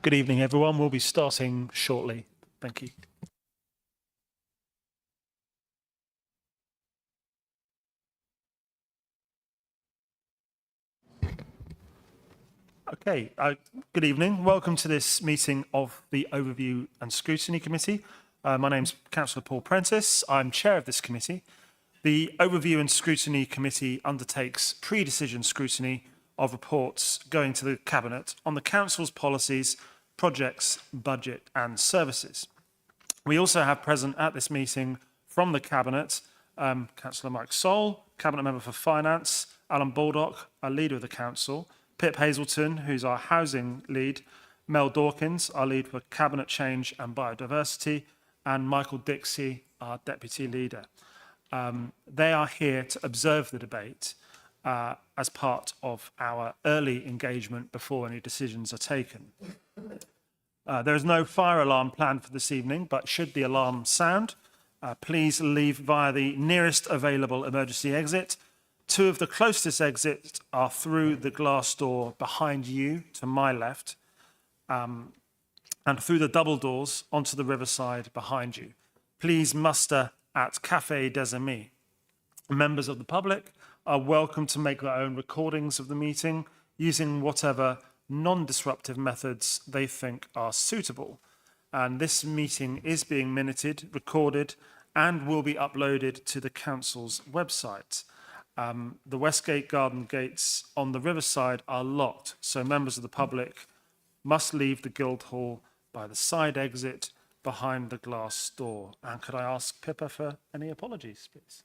Good evening, everyone. We'll be starting shortly. Thank you. Okay, good evening. Welcome to this meeting of the Overview and Scrutiny Committee. My name's Councillor Paul Prentice. I'm chair of this committee. The Overview and Scrutiny Committee undertakes pre-decision scrutiny of reports going to the Cabinet on the Council's policies, projects, budget and services. We also have present at this meeting from the Cabinet, Councillor Mike Soul, Cabinet Member for Finance, Alan Baldock, our Leader of the Council, Pip Hazelton, who's our Housing Lead, Mel Dawkins, our Lead for Cabinet Change and Biodiversity, and Michael Dixie, our Deputy Leader. They are here to observe the debate as part of our early engagement before any decisions are taken. There is no fire alarm planned for this evening, but should the alarm sound, please leave via the nearest available emergency exit. Two of the closest exits are through the glass door behind you to my left, and through the double doors onto the riverside behind you. Please muster at Café des Amis. Members of the public are welcome to make their own recordings of the meeting using whatever non-disruptive methods they think are suitable. And this meeting is being minuted, recorded, and will be uploaded to the Council's website. The Westgate Garden gates on the riverside are locked, so members of the public must leave the Guildhall by the side exit behind the glass door. And could I ask Pippa for any apologies, please?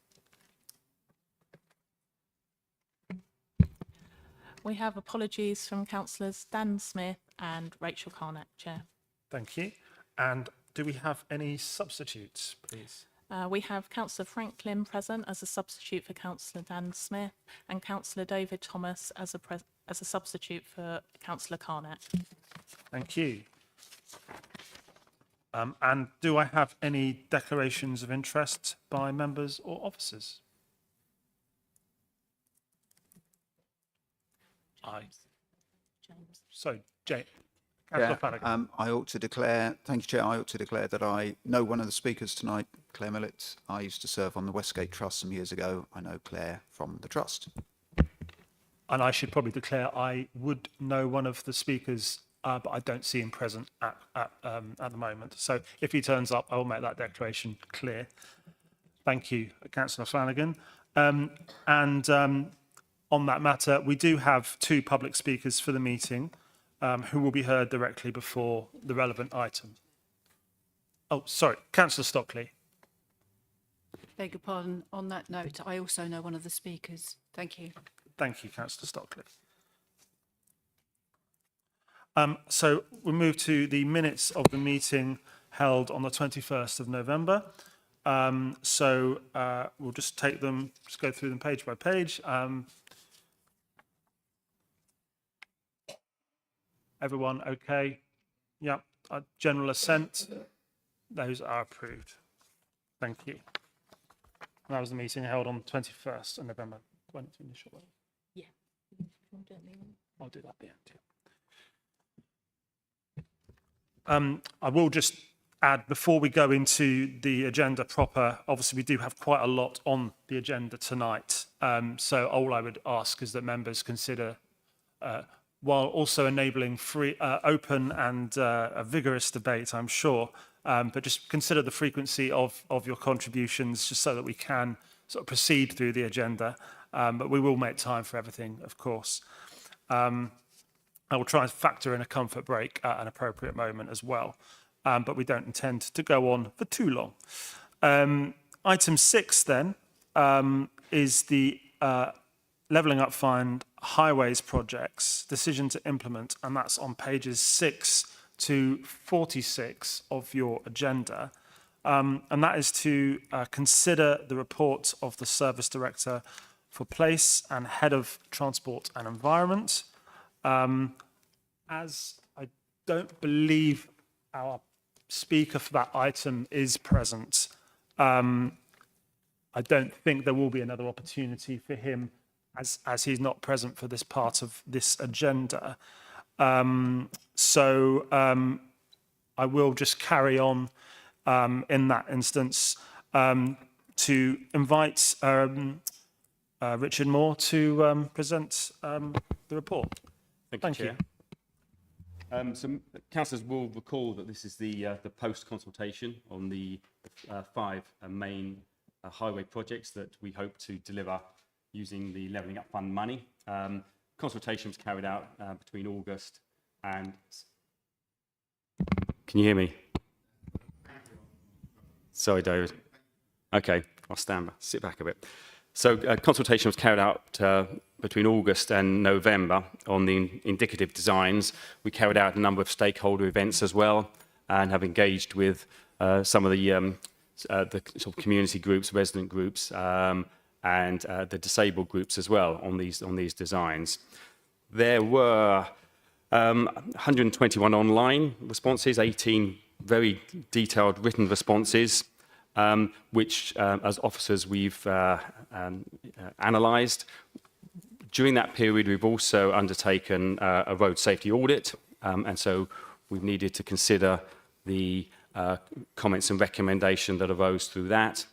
We have apologies from councillors Dan Smith and Rachel Carnett, Chair. Thank you. And do we have any substitutes, please? We have Councillor Franklin present as a substitute for Councillor Dan Smith and Councillor David Thomas as a substitute for Councillor Carnett. Thank you. And do I have any declarations of interest by members or officers? James. So, Jane. Councillor Flanagan. I ought to declare, thank you, Chair, I ought to declare that I know one of the speakers tonight, Claire Millett. I used to serve on the Westgate Trust some years ago. I know Claire from the Trust. And I should probably declare I would know one of the speakers, but I don't see him present at the moment. So if he turns up, I will make that declaration clear. Thank you, Councillor Flanagan. On that matter, we do have two public speakers for the meeting who will be heard directly before the relevant item. Oh, sorry, Councillor Stockley. Beg your pardon. On that note, I also know one of the speakers. Thank you. Thank you, Councillor Stockley. So we move to the minutes of the meeting held on the 21st of November. We'll just take them, just go through them page by page. Everyone okay? Yeah, general assent. Those are approved. Thank you. That was the meeting held on 21st of November. Yeah. I'll do that at the end. I will just add, before we go into the agenda proper, obviously we do have quite a lot on the agenda tonight. So all I would ask is that members consider, while also enabling free, open and a vigorous debate, I'm sure, but just consider the frequency of your contributions just so that we can sort of proceed through the agenda. But we will make time for everything, of course. I will try and factor in a comfort break at an appropriate moment as well. But we don't intend to go on for too long. Item 6 then is the Levelling Up Fund Highways projects, decision to implement, and that's on pages 6 to 46 of your agenda. And that is to consider the report of the Service Director for Place and Head of Transport and Environment. As I don't believe our speaker for that item is present, I don't think there will be another opportunity for him as he's not present for this part of this agenda. So I will just carry on in that instance to invite Richard Moore to present the report. Thank you, Chair. So councillors will recall that this is the post-consultation on the 5 main highway projects that we hope to deliver using the Levelling Up Fund money. Consultation was carried out between August and... Can you hear me? Sorry, David. Okay, I'll sit back a bit. So consultation was carried out between August and November on the indicative designs. We carried out a number of stakeholder events as well and have engaged with some of the sort of community groups, resident groups, and the disabled groups as well on these designs. There were 121 online responses, 18 very detailed written responses, which as officers we've analysed. During that period, we've also undertaken a road safety audit, and so we've needed to consider the comments and recommendation that arose through that.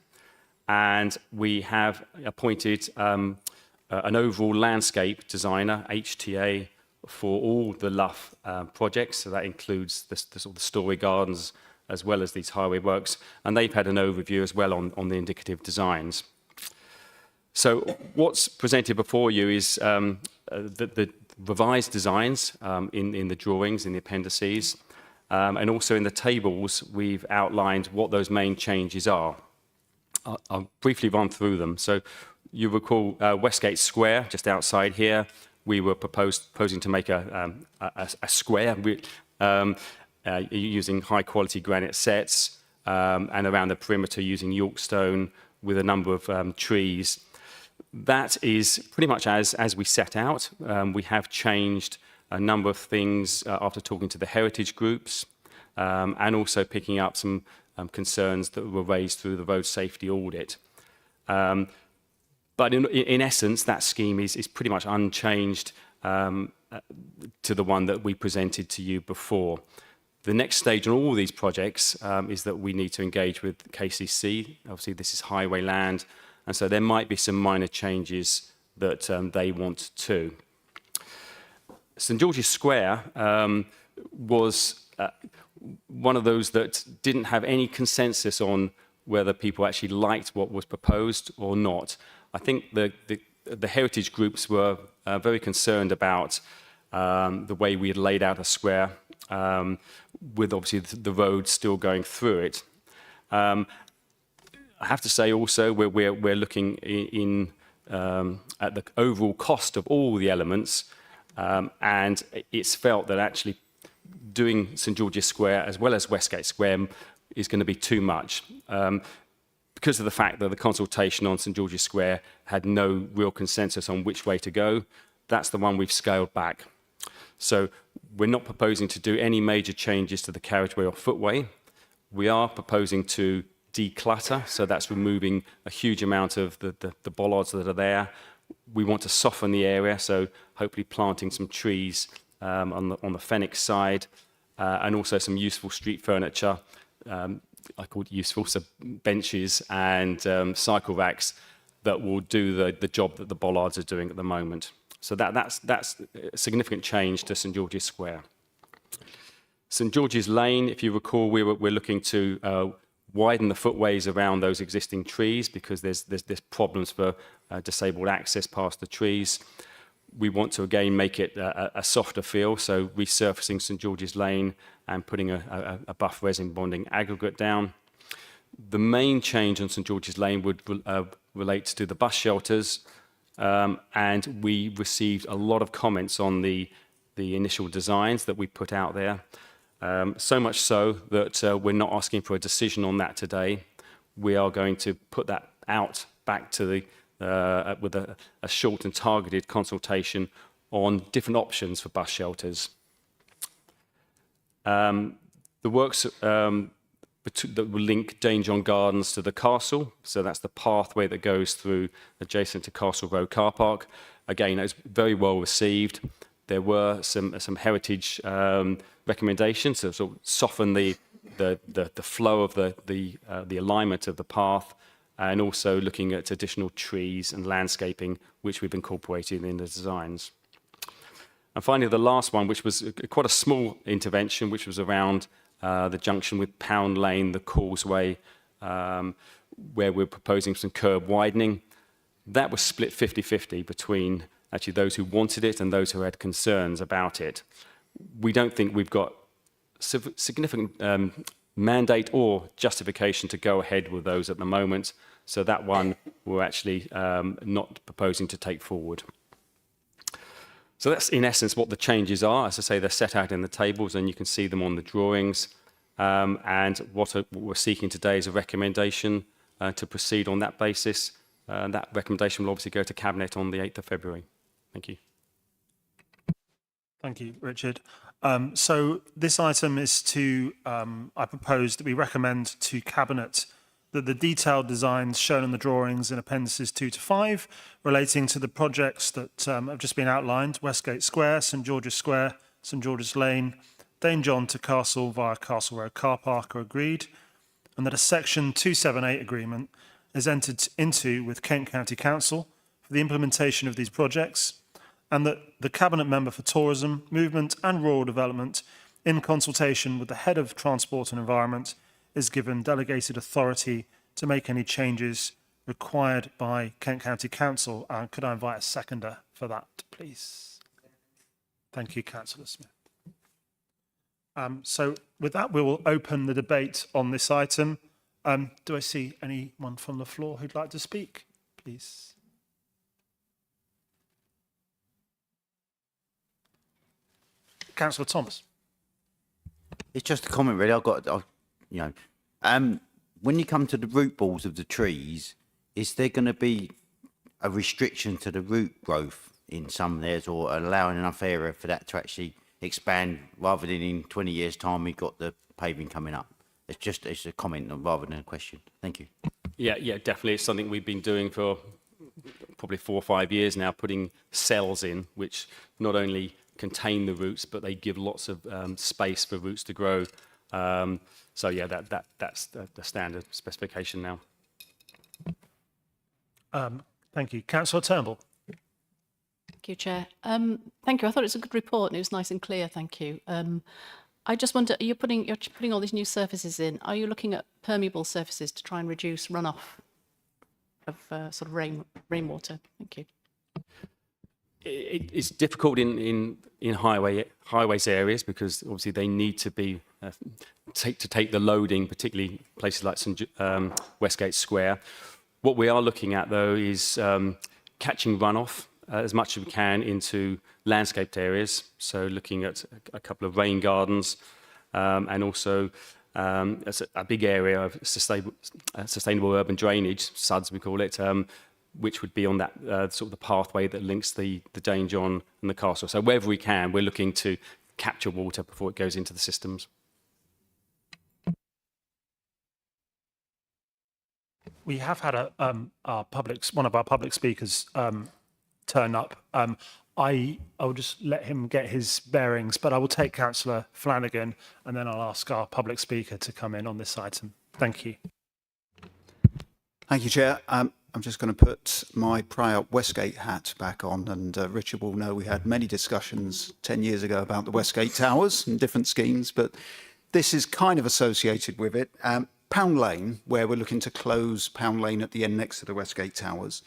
And we have appointed an overall landscape designer, HTA, for all the Luff projects. So that includes the sort of story gardens as well as these highway works. And they've had an overview as well on the indicative designs. So what's presented before you is the revised designs in the drawings, in the appendices, and also in the tables, we've outlined what those main changes are. I'll briefly run through them. So you recall Westgate Square, just outside here, we were proposing to make a square using high-quality granite sets, and around the perimeter using York stone with a number of trees. That is pretty much as we set out. We have changed a number of things after talking to the heritage groups, and also picking up some concerns that were raised through the road safety audit. But in essence, that scheme is pretty much unchanged to the one that we presented to you before. The next stage on all these projects is that we need to engage with KCC. Obviously, this is highway land, and so there might be some minor changes that they want too. St George's Square was one of those that didn't have any consensus on whether people actually liked what was proposed or not. I think the heritage groups were very concerned about the way we had laid out a square, with obviously the road still going through it. I have to say also we're looking at the overall cost of all the elements, and it's felt that actually doing St George's Square as well as Westgate Square is going to be too much. Because of the fact that the consultation on St George's Square had no real consensus on which way to go, that's the one we've scaled back. So we're not proposing to do any major changes to the carriageway or footway. We are proposing to declutter, so that's removing a huge amount of the bollards that are there. We want to soften the area, so hopefully planting some trees on the Fenwick side, and also some useful street furniture. I call it useful, so benches and cycle racks that will do the job that the bollards are doing at the moment. So that's a significant change to St George's Square. St George's Lane, if you recall, we're looking to widen the footways around those existing trees because there's problems for disabled access past the trees. We want to again make it a softer feel, so resurfacing St George's Lane and putting a buff resin bonding aggregate down. The main change on St George's Lane would relate to the bus shelters, and we received a lot of comments on the initial designs that we put out there. So much so that we're not asking for a decision on that today. We are going to put that out back to with a short and targeted consultation on different options for bus shelters. The works that will link Danejohn Gardens to the castle, so that's the pathway that goes through adjacent to Castle Road car park. Again, it was very well received. there were some heritage recommendations to sort of soften the flow of the alignment of the path, and also looking at additional trees and landscaping, which we've incorporated in the designs. And finally, the last one, which was quite a small intervention, which was around the junction with Pound Lane, the causeway, where we're proposing some curb widening. That was split 50-50 between actually those who wanted it and those who had concerns about it. We don't think we've got significant mandate or justification to go ahead with those at the moment. So that one we're actually not proposing to take forward. So that's in essence what the changes are. As I say, they're set out in the tables and you can see them on the drawings. And what we're seeking today is a recommendation to proceed on that basis. That recommendation will obviously go to Cabinet on the 8th of February. Thank you. Thank you, Richard. So this item is to, I propose that we recommend to Cabinet that the detailed designs shown in the drawings in appendices 2 to 5 relating to the projects that have just been outlined, Westgate Square, St George's Square, St George's Lane, Dane John to Castle via Castle Road Car Park are agreed, and that a section 278 agreement is entered into with Kent County Council for the implementation of these projects, and that the Cabinet Member for Tourism, Movement and Rural Development, in consultation with the Head of Transport and Environment, is given delegated authority to make any changes required by Kent County Council. Could I invite a seconder for that, please? Thank you, Councillor Smith. So with that, we will open the debate on this item. Do I see anyone from the floor who'd like to speak, please? Councillor Thomas. It's just a comment, really. When you come to the root balls of the trees, is there going to be a restriction to the root growth in some areas, or allowing enough area for that to actually expand, rather than in 20 years' time we've got the paving coming up? It's a comment rather than a question. Thank you. Yeah, definitely. It's something we've been doing for probably 4 or 5 years now, putting cells in, which not only contain the roots, but they give lots of space for roots to grow. So yeah, that's the standard specification now. Thank you. Councillor Turnbull. Thank you, Chair. Thank you. I thought it was a good report and it was nice and clear. Thank you. I just wonder, you're putting all these new surfaces in. Are you looking at permeable surfaces to try and reduce runoff of sort of rainwater? Thank you. It's difficult in highways areas, because obviously they need to be take the loading, particularly places like Westgate Square. What we are looking at though is catching runoff as much as we can into landscaped areas. So looking at a couple of rain gardens, and also a big area of sustainable urban drainage, SUDS we call it, which would be on that sort of the pathway that links the Dane John and the castle. So wherever we can, we're looking to capture water before it goes into the systems. We have had one of our public speakers turn up. I'll just let him get his bearings, but I will take Councillor Flanagan and then I'll ask our public speaker to come in on this item. Thank you. Thank you, Chair. I'm just going to put my prior Westgate hat back on, and Richard will know we had many discussions 10 years ago about the Westgate Towers and different schemes, but this is kind of associated with it. Pound Lane, where we're looking to close Pound Lane at the end next to the Westgate Towers.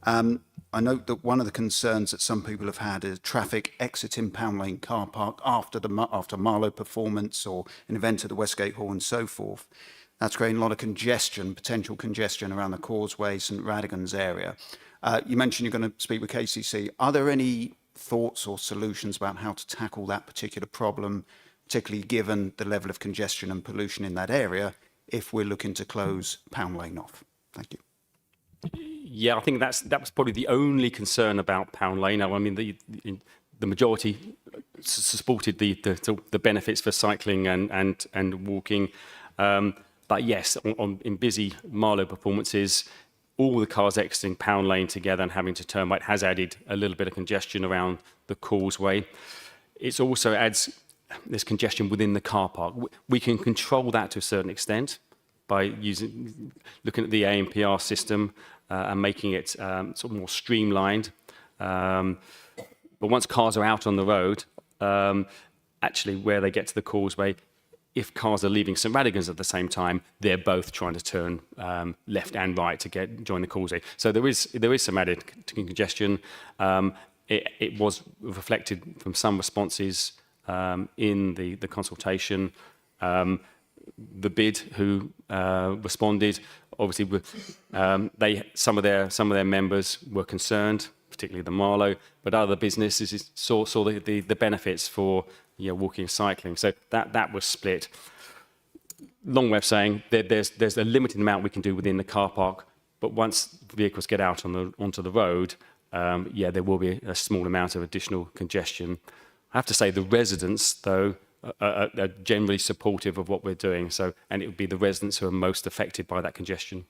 I note that one of the concerns that some people have had is traffic exiting Pound Lane car park after Marlow performance or an event at the Westgate Hall and so forth. That's creating a lot of congestion, potential congestion around the Causeway, St Radigan's area. You mentioned you're going to speak with KCC. Are there any thoughts or solutions about how to tackle that particular problem, particularly given the level of congestion and pollution in that area, if we're looking to close Pound Lane off? Thank you. Yeah, I think that was probably the only concern about Pound Lane. I mean, the majority supported the benefits for cycling and walking. But yes, in busy Marlow performances, all the cars exiting Pound Lane together and having to turn right has added a little bit of congestion around the causeway. It also adds this congestion within the car park. We can control that to a certain extent by looking at the ANPR system and making it sort of more streamlined. But once cars are out on the road, actually where they get to the causeway, if cars are leaving St Radigan's at the same time, they're both trying to turn left and right to join the causeway. So there is some added congestion. It was reflected from some responses in the consultation. The BID who responded, obviously, some of their members were concerned, particularly the Marlow, but other businesses saw the benefits for walking and cycling. So that was split. Long way of saying there's a limited amount we can do within the car park, but once vehicles get out onto the road, there will be a small amount of additional congestion. I have to say the residents, though, are generally supportive of what we're doing. And it would be the residents who are most affected by that congestion.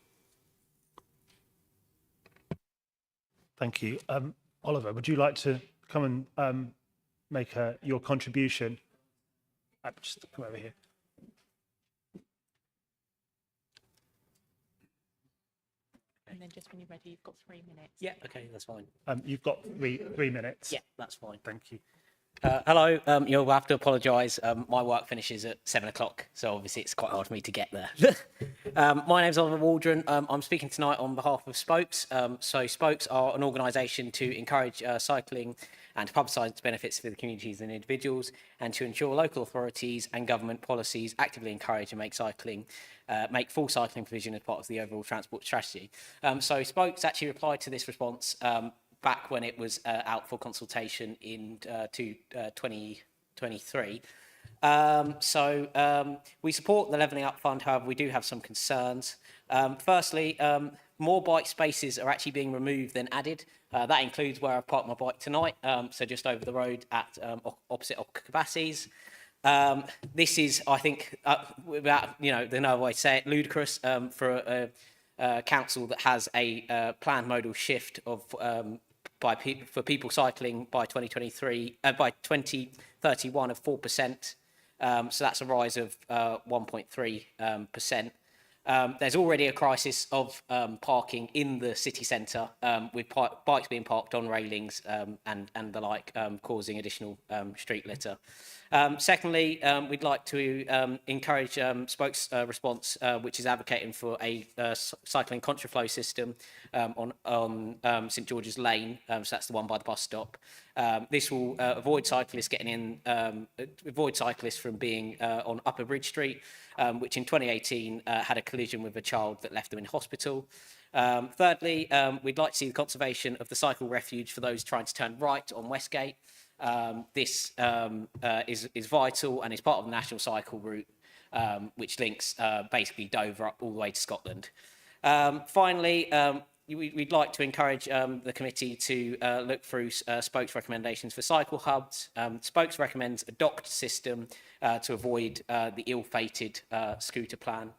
Thank you. Oliver, would you like to come and make your contribution? Just come over here. And then just when you're ready, you've got 3 minutes. Yeah, okay, that's fine. You've got three minutes. Yeah, that's fine. Thank you. Hello, you'll have to apologise. My work finishes at 7 o'clock, so obviously it's quite hard for me to get there. My name's Oliver Waldron. I'm speaking tonight on behalf of Spokes. So Spokes are an organisation to encourage cycling and to publicise its benefits for the communities and individuals, and to ensure local authorities and government policies actively encourage and make full cycling provision as part of the overall transport strategy. So Spokes actually replied to this response back when it was out for consultation in 2023. We support the Levelling Up Fund, however, we do have some concerns. Firstly, more bike spaces are actually being removed than added. That includes where I've parked my bike tonight, so just over the road at opposite Cabassi's. This is, I think, without there's no way to say it, ludicrous for a council that has a planned modal shift of for people cycling by 2031 of 4%. So that's a rise of 1.3%. There's already a crisis of parking in the city centre, with bikes being parked on railings and the like, causing additional street litter. Secondly, we'd like to encourage Spokes' response, which is advocating for a cycling contraflow system on St George's Lane, so that's the one by the bus stop. This will avoid cyclists from being on Upper Bridge Street, which in 2018 had a collision with a child that left them in hospital. Thirdly, we'd like to see the conservation of the cycle refuge for those trying to turn right on Westgate. This is vital and is part of the national cycle route, which links basically Dover up all the way to Scotland. Finally, we'd like to encourage the committee to look through Spokes' recommendations for cycle hubs. Spokes recommends a docked system to avoid the ill-fated scooter plan.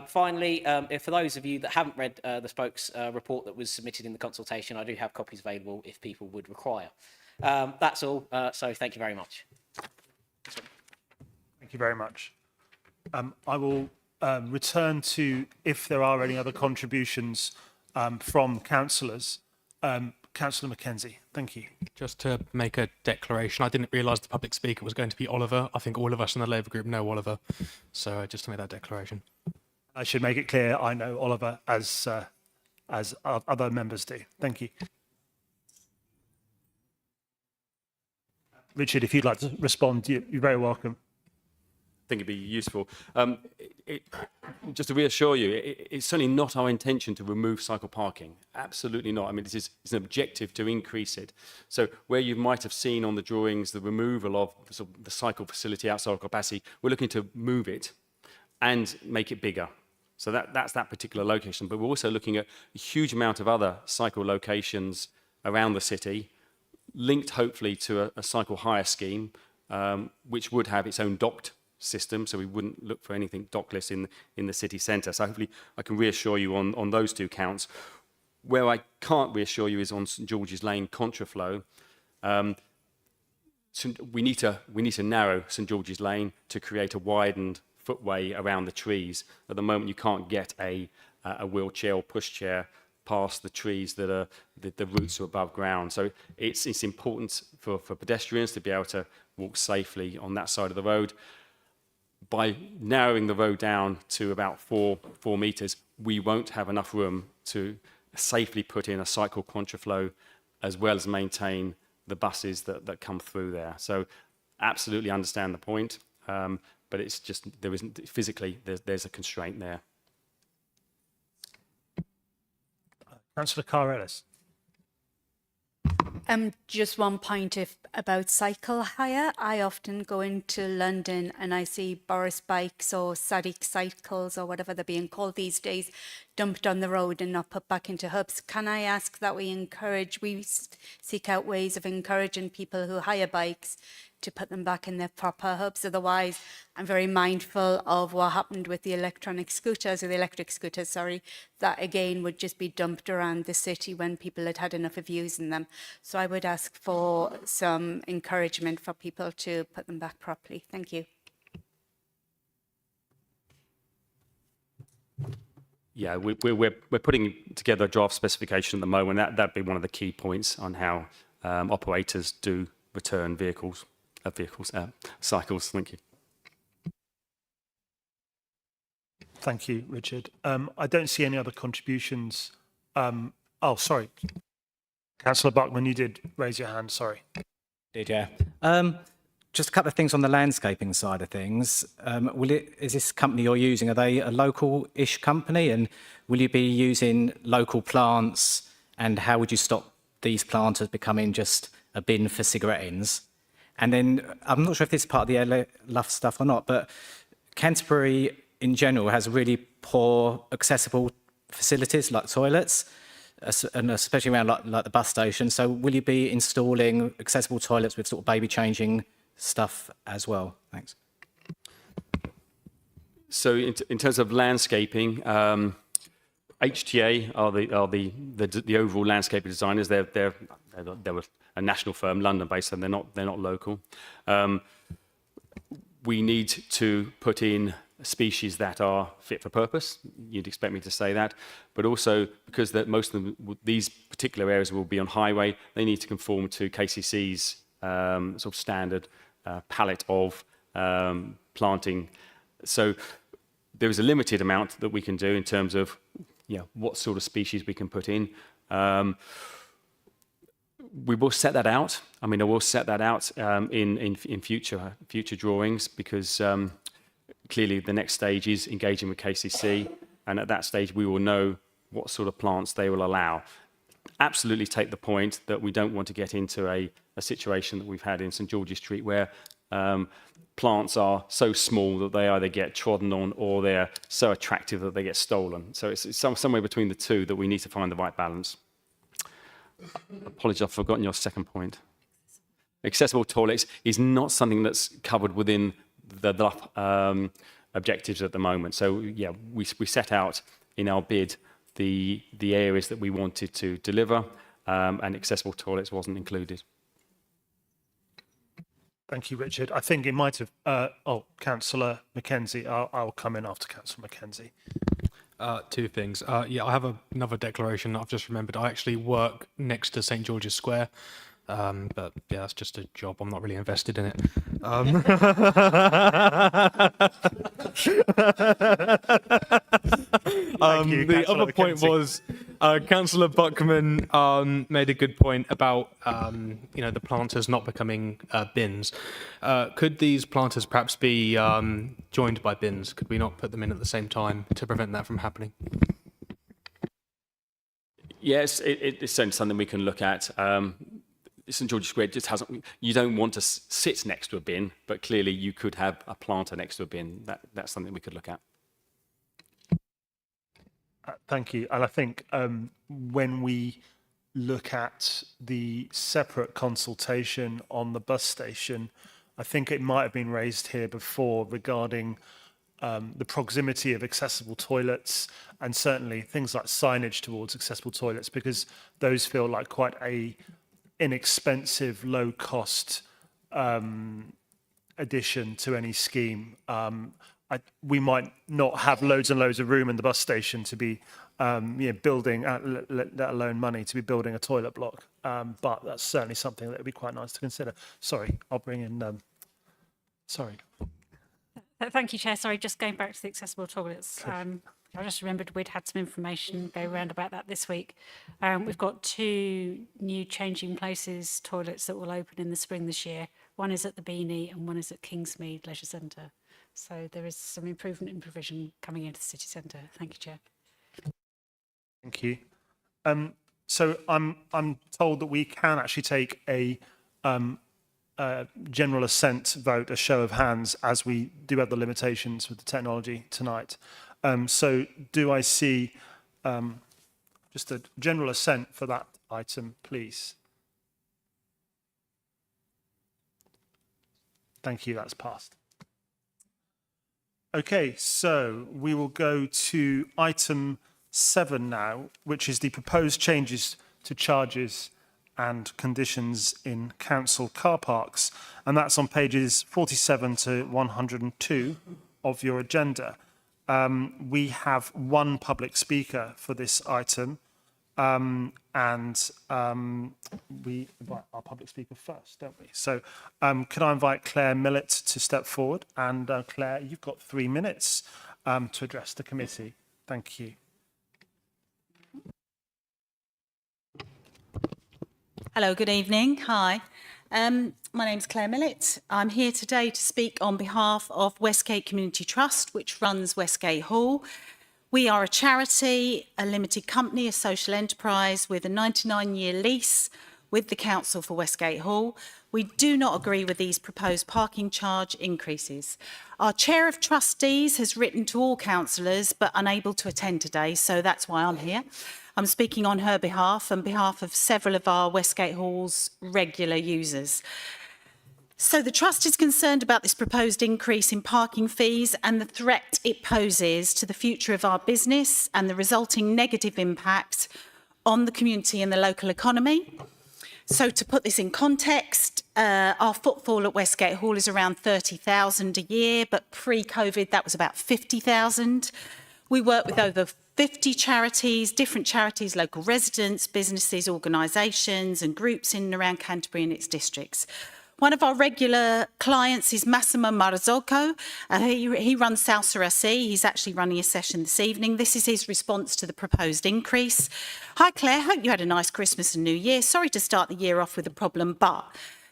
Finally, for those of you that haven't read the Spokes report that was submitted in the consultation, I do have copies available if people would require. That's all, so thank you very much. Thank you very much. I will return to if there are any other contributions from councillors. Councillor Mackenzie, thank you. Just to make a declaration, I didn't realise the public speaker was going to be Oliver. I think all of us in the Labour group know Oliver. So just to make that declaration. I should make it clear I know Oliver as other members do. Thank you. Richard, if you'd like to respond, you're very welcome. I think it'd be useful. Just to reassure you, it's certainly not our intention to remove cycle parking. Absolutely not. I mean, it's an objective to increase it. So where you might have seen on the drawings the removal of the cycle facility outside of Cabassy, we're looking to move it and make it bigger. So that's that particular location. But we're also looking at a huge amount of other cycle locations around the city, linked hopefully to a cycle hire scheme, which would have its own docked system, so we wouldn't look for anything dockless in the city centre. So hopefully I can reassure you on those two counts. Where I can't reassure you is on St George's Lane contraflow. We need to narrow St George's Lane to create a widened footway around the trees. At the moment, you can't get a wheelchair or pushchair past the trees that are the roots are above ground. So it's important for pedestrians to be able to walk safely on that side of the road. By narrowing the road down to about 4 metres, we won't have enough room to safely put in a cycle contraflow as well as maintain the buses that come through there. So absolutely understand the point, but it's just there isn't physically there's a constraint there. Councillor Carr-Ellis. Just one point about cycle hire. I often go into London and I see Boris bikes or Sadiq cycles or whatever they're being called these days dumped on the road and not put back into hubs. Can I ask that we seek out ways of encouraging people who hire bikes to put them back in their proper hubs? Otherwise, I'm very mindful of what happened with the electric scooters, that again would just be dumped around the city when people had had enough of using them. So I would ask for some encouragement for people to put them back properly. Thank you. Yeah, we're putting together a draft specification at the moment. That'd be one of the key points on how operators do return cycles. Thank you. Thank you, Richard. I don't see any other contributions. Oh, sorry. Councillor Buckman, you did raise your hand. Sorry. Did, yeah. Just a couple of things on the landscaping side of things. Is this company you're using, are they a local-ish company? And will you be using local plants? And how would you stop these planters becoming just a bin for cigarette ends? And then, I'm not sure if this is part of the LUF stuff or not, but Canterbury in general has really poor accessible facilities like toilets, and especially around like the bus station. So will you be installing accessible toilets with sort of baby changing stuff as well? Thanks. So in terms of landscaping, HTA are the overall landscaping designers. They're a national firm, London-based, and they're not local. We need to put in species that are fit for purpose. You'd expect me to say that, but also because most of these particular areas will be on highway, they need to conform to KCC's sort of standard palette of planting. So there is a limited amount that we can do in terms of what sort of species we can put in. We will set that out. I mean, I will set that out in future drawings, because clearly the next stage is engaging with KCC, and at that stage we will know what sort of plants they will allow. Absolutely take the point that we don't want to get into a situation that we've had in St George's Street, where plants are so small that they either get trodden on or they're so attractive that they get stolen. So it's somewhere between the two that we need to find the right balance. Apologies, I've forgotten your second point. Accessible toilets is not something that's covered within the objectives at the moment. So yeah, we set out in our bid the areas that we wanted to deliver, and accessible toilets wasn't included. Thank you, Richard. I think it might have. Councillor Mackenzie. I'll come in after Councillor Mackenzie. Two things. Yeah, I have another declaration that I've just remembered. I actually work next to St George's Square, but yeah, that's just a job. I'm not really invested in it. The other point was Councillor Buckman made a good point about the planters not becoming bins. Could these planters perhaps be joined by bins? Could we not put them in at the same time to prevent that from happening? Yes, it's certainly something we can look at. St George's Square just hasn't. You don't want to sit next to a bin, but clearly you could have a planter next to a bin. That's something we could look at. Thank you. And I think when we look at the separate consultation on the bus station, I think it might have been raised here before regarding the proximity of accessible toilets and certainly things like signage towards accessible toilets, because those feel like quite a inexpensive, low-cost addition to any scheme. We might not have loads and loads of room in the bus station to be building, let alone money, to be building a toilet block. But that's certainly something that would be quite nice to consider. Sorry, I'll bring in, sorry. Thank you, Chair. Sorry, just going back to the accessible toilets. I just remembered we'd had some information go around about that this week. We've got 2 new changing places toilets that will open in the spring this year. One is at the Beanie and one is at Kingsmead Leisure Centre. So there is some improvement in provision coming into the city centre. Thank you, Chair. Thank you. So I'm told that we can actually take a general assent vote, a show of hands, as we do have the limitations with the technology tonight. So do I see just a general assent for that item, please? Thank you, that's passed. Okay, so we will go to item 7 now, which is the proposed changes to charges and conditions in council car parks. And that's on pages 47 to 102 of your agenda. We have one public speaker for this item, and we invite our public speaker first, don't we? So could I invite Claire Millett to step forward? And Claire, you've got 3 minutes to address the committee. Thank you. Hello, good evening. Hi. My name's Claire Millett. I'm here today to speak on behalf of Westgate Community Trust, which runs Westgate Hall. We are a charity, a limited company, a social enterprise with a 99-year lease with the council for Westgate Hall. We do not agree with these proposed parking charge increases. Our chair of trustees has written to all councillors but unable to attend today, so that's why I'm here. I'm speaking on her behalf and behalf of several of our Westgate Hall's regular users. So the Trust is concerned about this proposed increase in parking fees and the threat it poses to the future of our business and the resulting negative impact on the community and the local economy. So to put this in context, our footfall at Westgate Hall is around 30,000 a year, but pre-COVID that was about 50,000. We work with over 50 charities, different charities, local residents, businesses, organisations and groups in and around Canterbury and its districts. One of our regular clients is Massimo Marzocco. He runs Salsa SE. He's actually running a session this evening. This is his response to the proposed increase. Hi Claire, hope you had a nice Christmas and New Year. Sorry to start the year off with a problem, but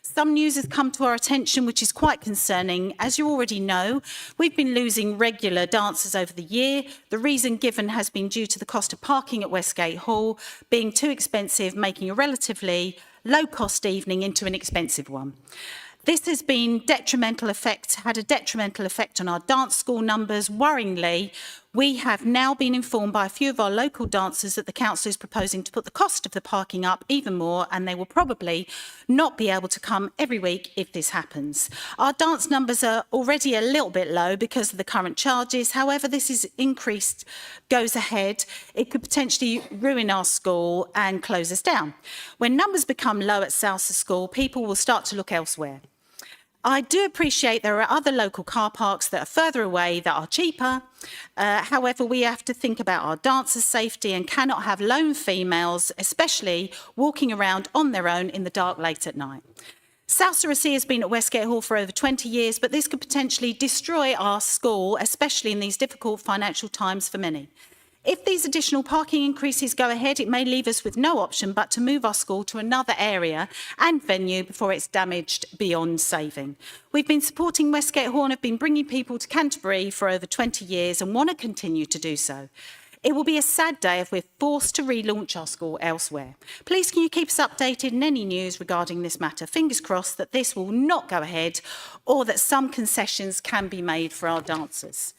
some news has come to our attention which is quite concerning. As you already know, we've been losing regular dancers over the year. The reason given has been due to the cost of parking at Westgate Hall being too expensive, making a relatively low-cost evening into an expensive one. This has been had a detrimental effect on our dance school numbers. Worryingly, we have now been informed by a few of our local dancers that the council is proposing to put the cost of the parking up even more, and they will probably not be able to come every week if this happens. Our dance numbers are already a little bit low because of the current charges. However, this is increased, goes ahead, it could potentially ruin our school and close us down. When numbers become low at Salsa School, people will start to look elsewhere. I do appreciate there are other local car parks that are further away that are cheaper. However, we have to think about our dancers' safety and cannot have lone females, especially walking around on their own in the dark late at night. Salsa SE has been at Westgate Hall for over 20 years, but this could potentially destroy our school, especially in these difficult financial times for many. If these additional parking increases go ahead, it may leave us with no option but to move our school to another area and venue before it's damaged beyond saving. We've been supporting Westgate Hall and have been bringing people to Canterbury for over 20 years and want to continue to do so. It will be a sad day if we're forced to relaunch our school elsewhere. Please can you keep us updated in any news regarding this matter? Fingers crossed that this will not go ahead or that some concessions can be made for our dancers.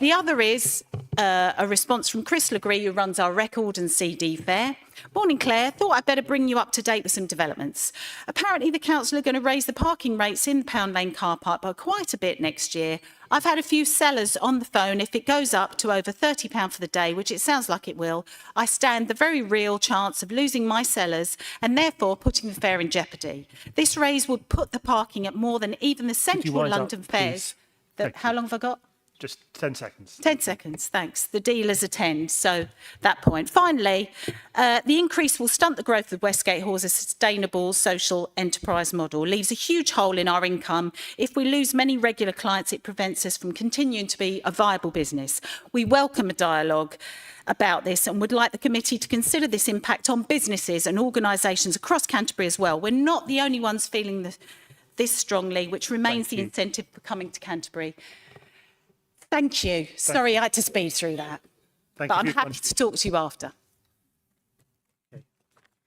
The other is a response from Chris Legree, who runs our record and CD fair. Morning, Claire. Thought I'd better bring you up to date with some developments. Apparently, the council are going to raise the parking rates in the Pound Lane car park by quite a bit next year. I've had a few sellers on the phone. If it goes up to over £30 for the day, which it sounds like it will, I stand the very real chance of losing my sellers and therefore putting the fare in jeopardy. This raise would put the parking at more than even the central wind up, London fares. Thank How long have I got? Just 10 seconds. 10 seconds, thanks. The dealers attend, so that point. Finally, the increase will stunt the growth of Westgate Hall as a sustainable social enterprise model, leaves a huge hole in our income. If we lose many regular clients, it prevents us from continuing to be a viable business. We welcome a dialogue about this and would like the committee to consider this impact on businesses and organisations across Canterbury as well. We're not the only ones feeling this strongly, which remains the incentive for coming to Canterbury. Thank you. Sorry I had to speed through that. But I'm happy to talk to you after.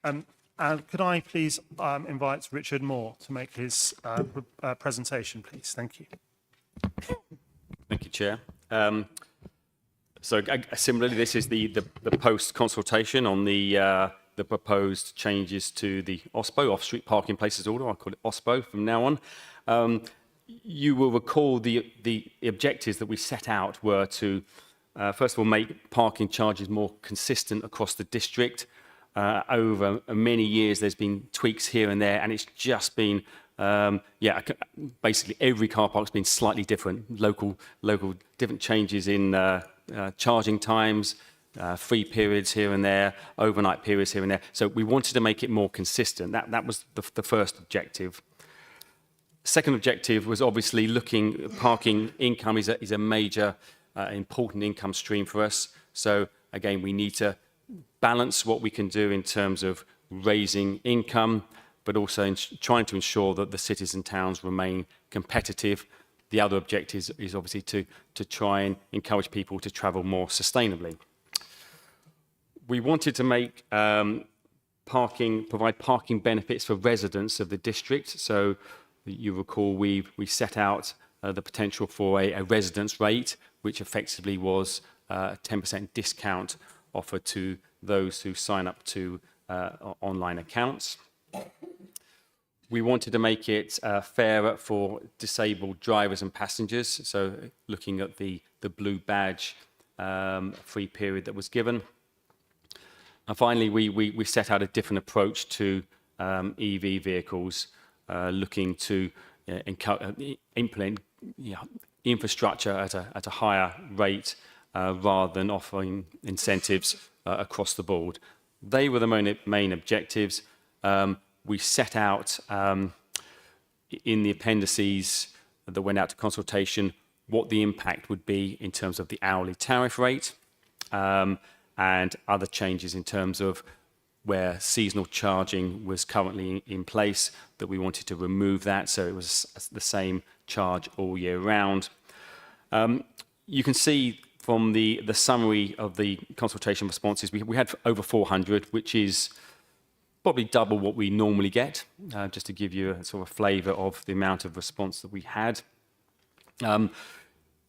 Could I please invite Richard Moore to make his presentation, please? Thank you. Thank you, Chair. Similarly, this is the post-consultation on the proposed changes to the OSPO, Off-Street Parking Places Order. I'll call it OSPO from now on. You will recall the objectives that we set out were to, first of all, make parking charges more consistent across the district. Over many years, there's been tweaks here and there, and it's just been, basically every car park's been slightly different, local different changes in charging times, free periods here and there, overnight periods here and there. So we wanted to make it more consistent. That was the first objective. Second objective was obviously parking income is a major important income stream for us. So again, we need to balance what we can do in terms of raising income, but also trying to ensure that the cities and towns remain competitive. The other objective is obviously to try and encourage people to travel more sustainably. We wanted to make provide parking benefits for residents of the district. So you recall we set out the potential for a residence rate, which effectively was a 10% discount offered to those who sign up to online accounts. We wanted to make it fairer for disabled drivers and passengers, so looking at the blue badge free period that was given. And finally, we set out a different approach to EV vehicles, looking to implement infrastructure at a higher rate rather than offering incentives across the board. They were the main objectives. We set out in the appendices that went out to consultation what the impact would be in terms of the hourly tariff rate and other changes in terms of where seasonal charging was currently in place, that we wanted to remove that, so it was the same charge all year round. You can see from the summary of the consultation responses, we had over 400, which is probably double what we normally get, just to give you a sort of flavour of the amount of response that we had.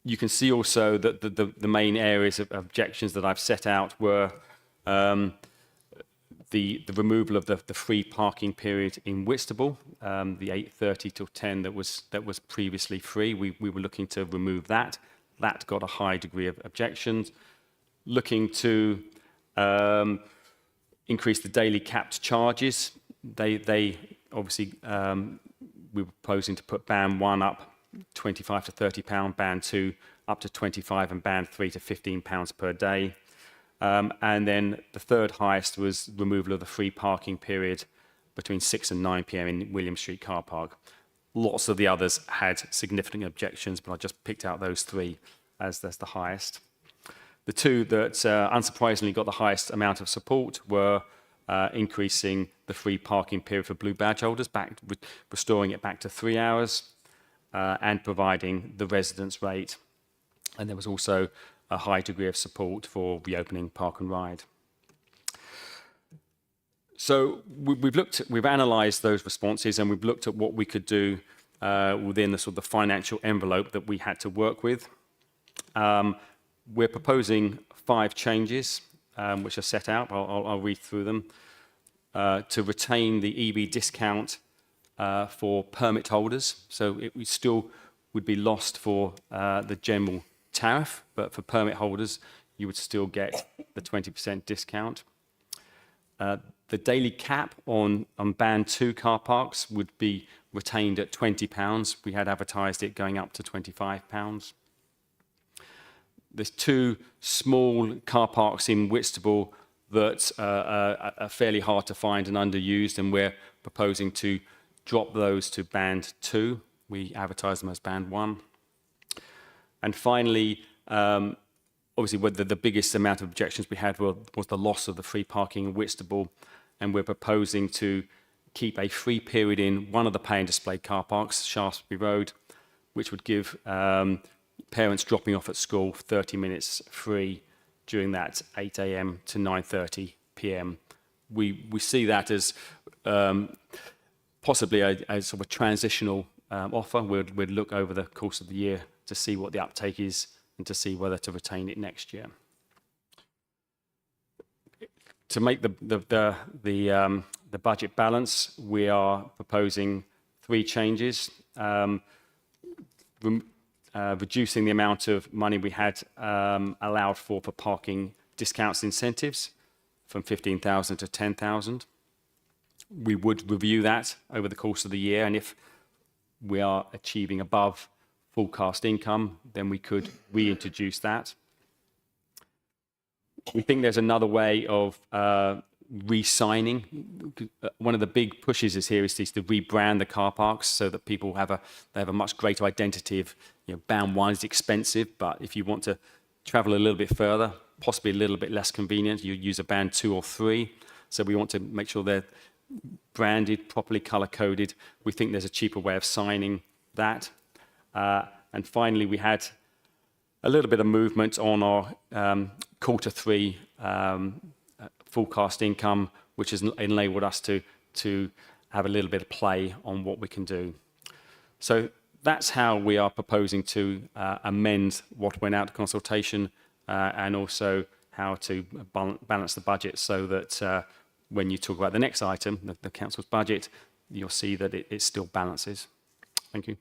You can see also that the main areas of objections that I've set out were the removal of the free parking period in Whitstable, the 8:30 till 10 that was previously free. We were looking to remove that. That got a high degree of objections. Looking to increase the daily capped charges. They obviously, we were proposing to put band 1 up £25 to £30, band 2 up to 25, and band 3 to £15 per day. And then the third highest was removal of the free parking period between 6 and 9 p.m. in William Street car park. Lots of the others had significant objections, but I just picked out those three as the highest. The two that unsurprisingly got the highest amount of support were increasing the free parking period for blue badge holders, restoring it back to 3 hours, and providing the residence rate. And there was also a high degree of support for reopening Park and Ride. So we've analysed those responses, and we've looked at what we could do within the sort of the financial envelope that we had to work with. We're proposing 5 changes. which are set out. I'll read through them. To retain the EV discount for permit holders. So we still would be lost for the general tariff, but for permit holders, you would still get the 20% discount. The daily cap on band 2 car parks would be retained at £20. We had advertised it going up to £25. There's 2 small car parks in Whitstable that are fairly hard to find and underused, and we're proposing to drop those to band 2. We advertise them as band 1. And finally, obviously, the biggest amount of objections we had was the loss of the free parking in Whitstable, and we're proposing to keep a free period in one of the pay and display car parks, Shaftesbury Road, which would give parents dropping off at school 30 minutes free during that 8 a.m. to 9:30 p.m. We see that as possibly a sort of a transitional offer. We'd look over the course of the year to see what the uptake is and to see whether to retain it next year. To make the budget balance, we are proposing 3 changes. Reducing the amount of money we had allowed for parking discounts and incentives from 15,000 to 10,000. We would review that over the course of the year, and if we are achieving above forecast income, then we could reintroduce that. We think there's another way of re-signing. One of the big pushes is to rebrand the car parks so that people have a much greater identity of, band 1 is expensive, but if you want to travel a little bit further, possibly a little bit less convenient, you use a band 2 or 3. So we want to make sure they're branded, properly color-coded. We think there's a cheaper way of signing that. And finally, we had a little bit of movement on our Q3 forecast income, which has enabled us to have a little bit of play on what we can do. So that's how we are proposing to amend what went out to consultation, and also how to balance the budget so that when you talk about the next item, the council's budget, you'll see that it still balances. Thank you.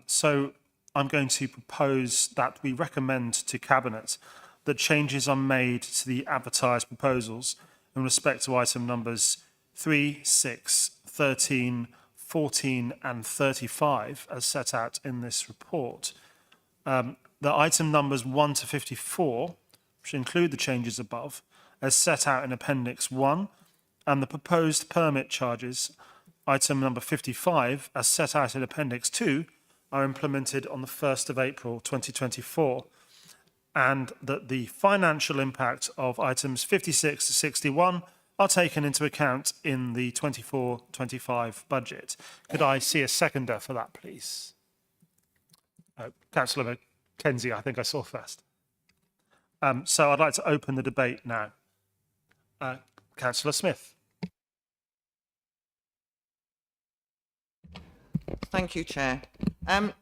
So I'm going to propose that we recommend to Cabinet that changes are made to the advertised proposals in respect to item numbers 3, 6, 13, 14 and 35 as set out in this report. The item numbers 1 to 54, which include the changes above, as set out in Appendix 1, and the proposed permit charges, item number 55, as set out in Appendix 2, are implemented on the 1st of April 2024, and that the financial impact of items 56 to 61 are taken into account in the 24-25 budget. Could I see a seconder for that, please? Councillor Mackenzie, I think I saw first. So I'd like to open the debate now. Councillor Smith. Thank you, Chair. I'm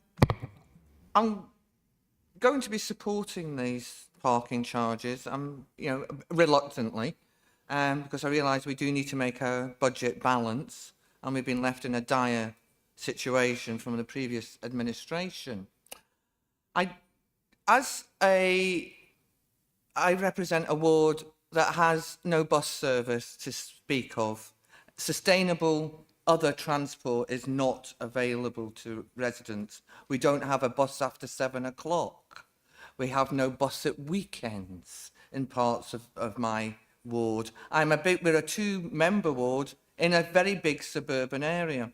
going to be supporting these parking charges, reluctantly, because I realise we do need to make our budget balance, and we've been left in a dire situation from the previous administration. I represent a ward that has no bus service to speak of. Sustainable other transport is not available to residents. We don't have a bus after 7 o'clock. We have no bus at weekends in parts of my ward. We're a 2-member ward in a very big suburban area.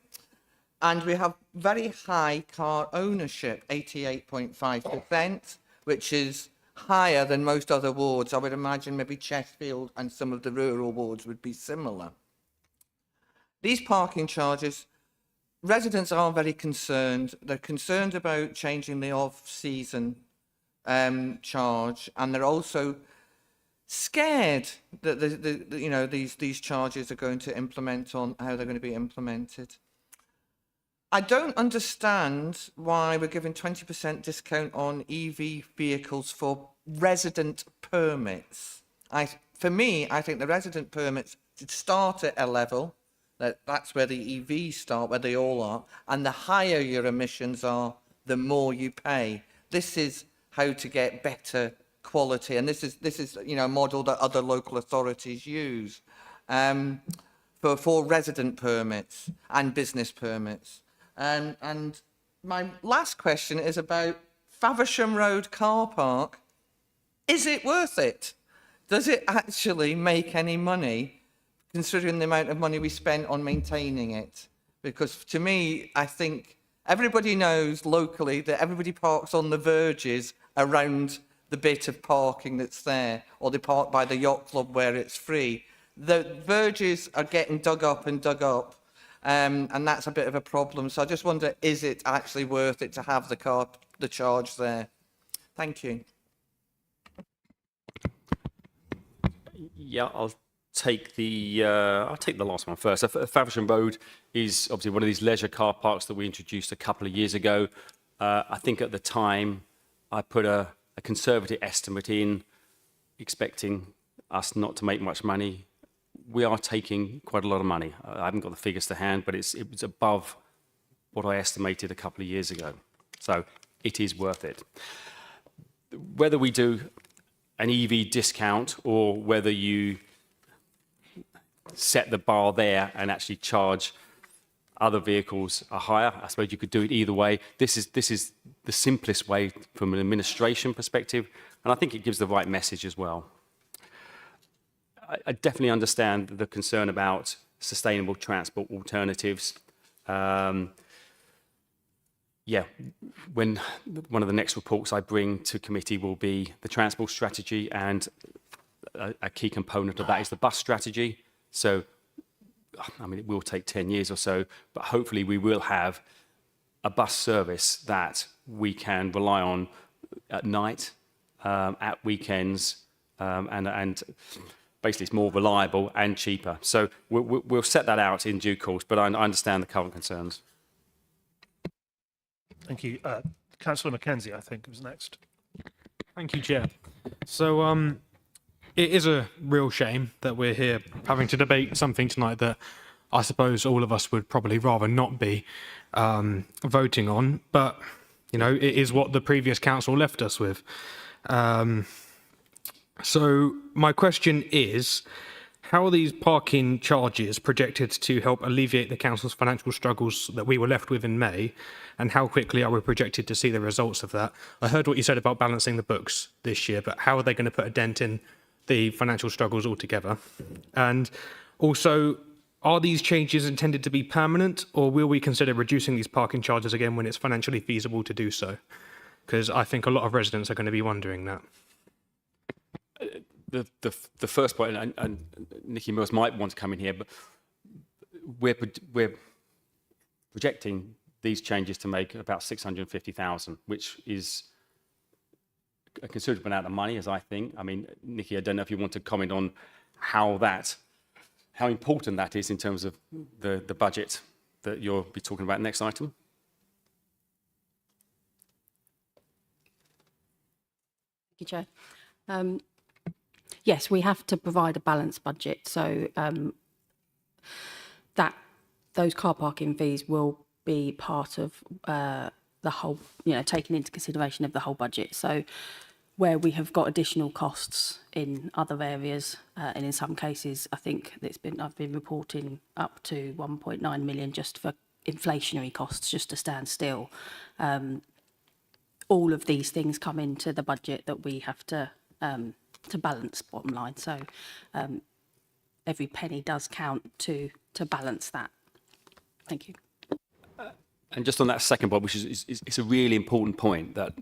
And we have very high car ownership, 88.5%, which is higher than most other wards. I would imagine maybe Chesterfield and some of the rural wards would be similar. These parking charges, residents are very concerned. They're concerned about changing the off-season charge, and they're also scared that these charges are going to implement on how they're going to be implemented. I don't understand why we're giving 20% discount on EV vehicles for resident permits. For me, I think the resident permits should start at a level, that's where the EVs start, where they all are, and the higher your emissions are, the more you pay. This is how to get better quality, and this is a model that other local authorities use for resident permits and business permits. And my last question is about Faversham Road car park. Is it worth it? Does it actually make any money, considering the amount of money we spent on maintaining it? Because to me, I think everybody knows locally that everybody parks on the verges around the bit of parking that's there, or they park by the yacht club where it's free. The verges are getting dug up and dug up. And that's a bit of a problem. So I just wonder, is it actually worth it to have the charge there? Thank you. Yeah, I'll take the last one first. So Faversham Road is obviously one of these leisure car parks that we introduced a couple of years ago. I think at the time I put a conservative estimate in, expecting us not to make much money. We are taking quite a lot of money. I haven't got the figures to hand, but it was above what I estimated a couple of years ago. So it is worth it. Whether we do an EV discount or whether you set the bar there and actually charge other vehicles are higher, I suppose you could do it either way. This is the simplest way from an administration perspective, and I think it gives the right message as well. I definitely understand the concern about sustainable transport alternatives. Yeah, when one of the next reports I bring to committee will be the transport strategy, and a key component of that is the bus strategy. So, I mean, it will take 10 years or so, but hopefully we will have a bus service that we can rely on at night, at weekends, and basically it's more reliable and cheaper. So we'll set that out in due course, but I understand the current concerns. Thank you. Councillor Mackenzie, I think, was next. Thank you, Chair. So it is a real shame that we're here having to debate something tonight that I suppose all of us would probably rather not be voting on, but you know, it is what the previous council left us with. So my question is, how are these parking charges projected to help alleviate the council's financial struggles that we were left with in May? And how quickly are we projected to see the results of that? I heard what you said about balancing the books this year, but how are they going to put a dent in the financial struggles altogether? And also, are these changes intended to be permanent, or will we consider reducing these parking charges again when it's financially feasible to do so? Because I think a lot of residents are going to be wondering that. The first point, and Nicky Mills might want to come in here, but we're projecting these changes to make about 650,000, which is a considerable amount of money, as I think. I mean, Nicky, I don't know if you want to comment on how important that is in terms of the budget that you'll be talking about next item. Thank you, Chair. Yes, we have to provide a balanced budget, so that those car parking fees will be part of the whole, taken into consideration of the whole budget. So where we have got additional costs in other areas, and in some cases, I think I've been reporting up to 1.9 million just for inflationary costs, just to stand still. All of these things come into the budget that we have to balance, bottom line. So every penny does count to balance that. Thank you. And just on that second point, which is it's a really important point, that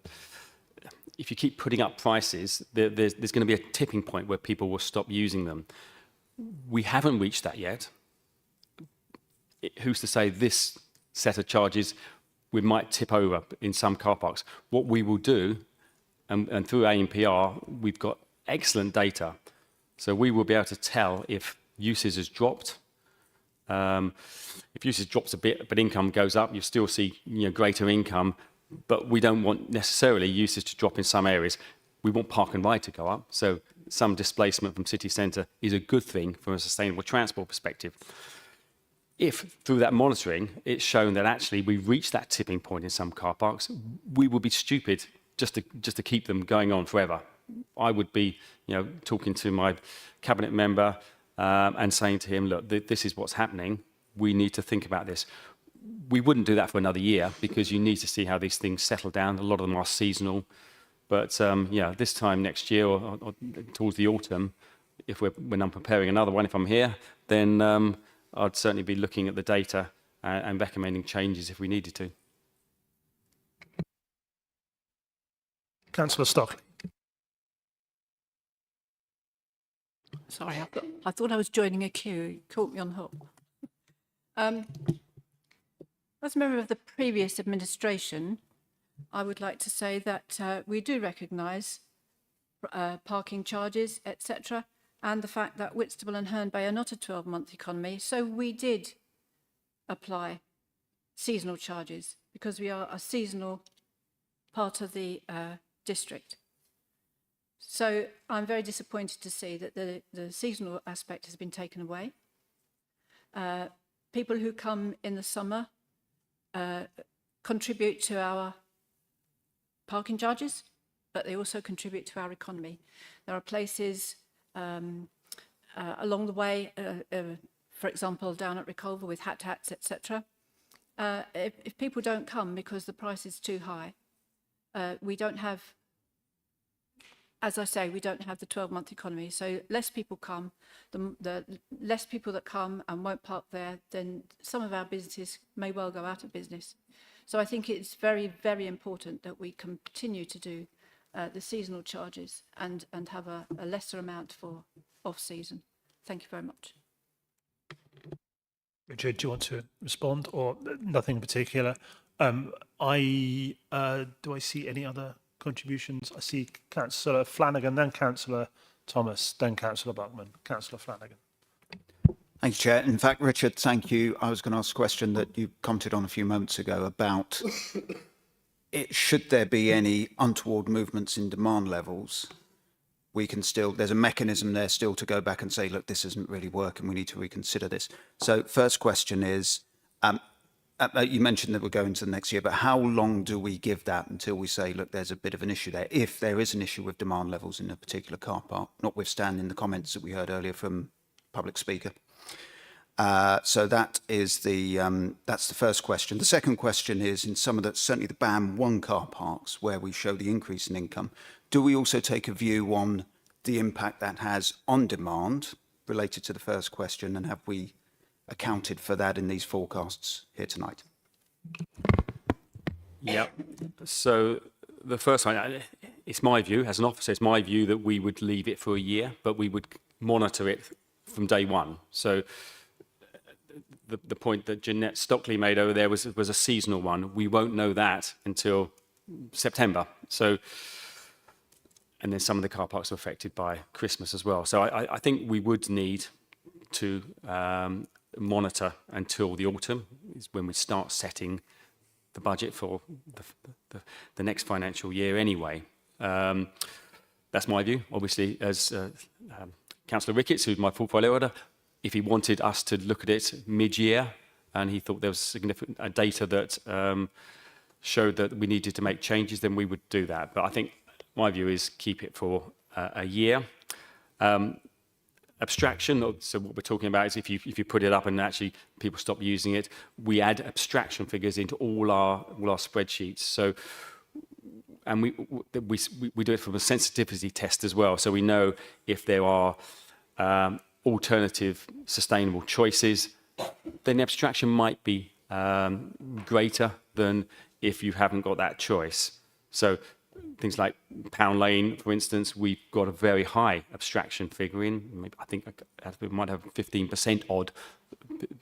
if you keep putting up prices, there's going to be a tipping point where people will stop using them. We haven't reached that yet. Who's to say this set of charges we might tip over in some car parks? What we will do, and through ANPR, we've got excellent data. So we will be able to tell if usage has dropped, If usage drops a bit, but income goes up, you still see greater income, but we don't want necessarily usage to drop in some areas. We want park and ride to go up, so some displacement from city centre is a good thing from a sustainable transport perspective. If through that monitoring it's shown that actually we've reached that tipping point in some car parks, we would be stupid just to keep them going on forever. I would be, talking to my cabinet member and saying to him, look, this is what's happening. We need to think about this. We wouldn't do that for another year because you need to see how these things settle down. A lot of them are seasonal. But this time next year or towards the autumn, when I'm preparing another one, if I'm here, then I'd certainly be looking at the data and recommending changes if we needed to. Councillor Stockley. Sorry, I thought I was joining a queue. You caught me on the hop. As a member of the previous administration, I would like to say that we do recognise parking charges, etc., and the fact that Whitstable and Herne Bay are not a 12-month economy. So we did apply seasonal charges because we are a seasonal part of the district. So I'm very disappointed to see that the seasonal aspect has been taken away. People who come in the summer contribute to our parking charges, but they also contribute to our economy. There are places along the way, for example, down at Reculver with hats, etc. If people don't come because the price is too high, we don't have, as I say, we don't have the 12-month economy. So less people come, the less people that come and won't park there, then some of our businesses may well go out of business. So I think it's very, very important that we continue to do the seasonal charges and have a lesser amount for off-season. Thank you very much. Richard, do you want to respond or nothing in particular? Do I see any other contributions? I see Councillor Flanagan, then Councillor Thomas, then Councillor Buckman. Councillor Flanagan. Thank you, Chair. In fact, Richard, thank you. I was going to ask a question that you commented on a few moments ago about should there be any untoward movements in demand levels, we can still, there's a mechanism there still to go back and say, look, this isn't really working, we need to reconsider this. So first question is, you mentioned that we're going to the next year, but how long do we give that until we say, look, there's a bit of an issue there, if there is an issue with demand levels in a particular car park, notwithstanding the comments that we heard earlier from public speaker? So that is that's the first question. The second question is, in some of the, certainly the BAM 1 car parks where we show the increase in income, do we also take a view on the impact that has on demand related to the first question, and have we accounted for that in these forecasts here tonight? Yeah. So the first one, it's my view, as an officer, it's my view that we would leave it for a year, but we would monitor it from day one. So the point that Jeanette Stockley made over there was a seasonal one. We won't know that until September. So, and then some of the car parks are affected by Christmas as well. So I think we would need to monitor until the autumn, is when we start setting the budget for the next financial year anyway. That's my view. Obviously, as Councillor Ricketts, who's my portfolio order, if he wanted us to look at it mid-year and he thought there was significant data that showed that we needed to make changes, then we would do that. But I think my view is keep it for a year. Abstraction, so what we're talking about is if you put it up and actually people stop using it, we add abstraction figures into all our spreadsheets. So, and we do it from a sensitivity test as well. So we know if there are alternative sustainable choices, then the abstraction might be greater than if you haven't got that choice. So things like Pound Lane, for instance, we've got a very high abstraction figure in. Maybe, I think we might have 15% odd.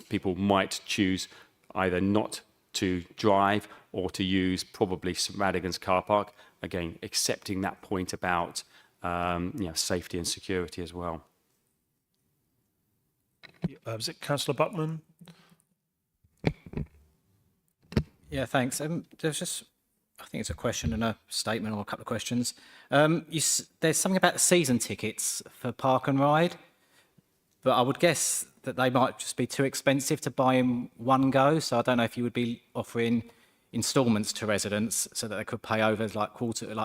People might choose either not to drive or to use probably St Radigan's car park. Again, accepting that point about safety and security as well. Was it Councillor Buckman Yeah, thanks. There's just, I think it's a question and a statement or a couple of questions. There's something about season tickets for Park and Ride, but I would guess that they might just be too expensive to buy in one go. So I don't know if you would be offering instalments to residents so that they could pay over like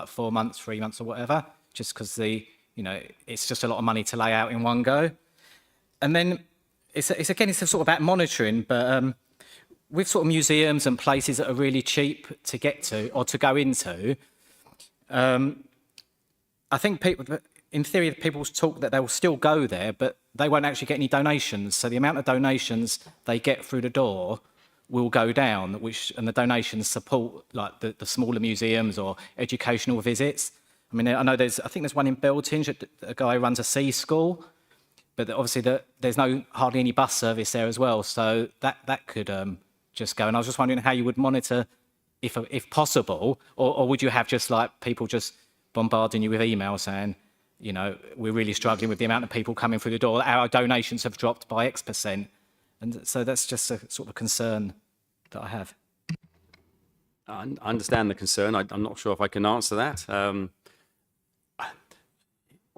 4 months, 3 months or whatever, just because it's just a lot of money to lay out in one go. And then it's sort of about monitoring, but with sort of museums and places that are really cheap to get to or to go into, I think people, in theory, people talk that they will still go there, but they won't actually get any donations. So the amount of donations they get through the door will go down, and the donations support like the smaller museums or educational visits. I mean, I think there's one in Beltinge, a guy who runs a sea school, but obviously there's hardly any bus service there as well. So that could just go. And I was just wondering how you would monitor, if possible, or would you have just like people just bombarding you with emails saying, we're really struggling with the amount of people coming through the door. Our donations have dropped by X%. And so that's just a sort of concern that I have. I understand the concern. I'm not sure if I can answer that.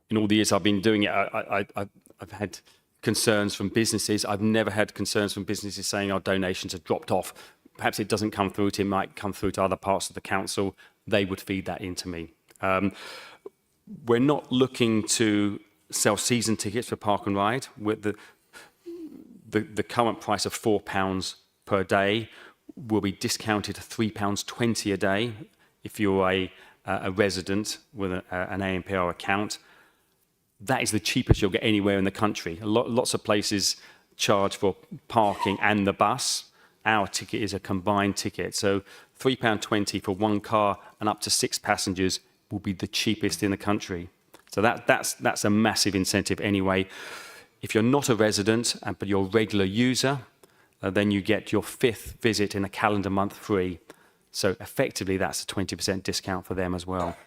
In all the years I've been doing it, I've had concerns from businesses. I've never had concerns from businesses saying our donations have dropped off. Perhaps it doesn't come through to, it might come through to other parts of the council. They would feed that into me. We're not looking to sell season tickets for Park and Ride. With the current price of £4 per day will be discounted to £3.20 a day if you're a resident with an ANPR account. That is the cheapest you'll get anywhere in the country. Lots of places charge for parking and the bus. Our ticket is a combined ticket. So £3.20 for one car and up to 6 passengers will be the cheapest in the country. So that's a massive incentive anyway. If you're not a resident, but you're a regular user, then you get your 5th visit in a calendar month free. So effectively, that's a 20% discount for them as well.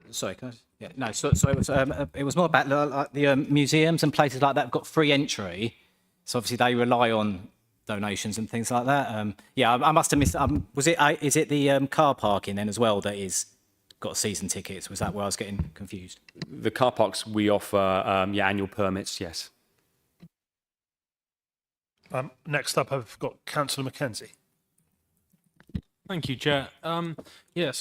Sorry, can I? Yeah, no. So it was more about like the museums and places like that have got free entry. So obviously they rely on donations and things like that. Yeah, I must have missed. Is it the car parking then as well that is got season tickets? Was that where I was getting confused? The car parks we offer, annual permits. Yes. Next up, I've got Councillor Mackenzie. Thank you, Chair. So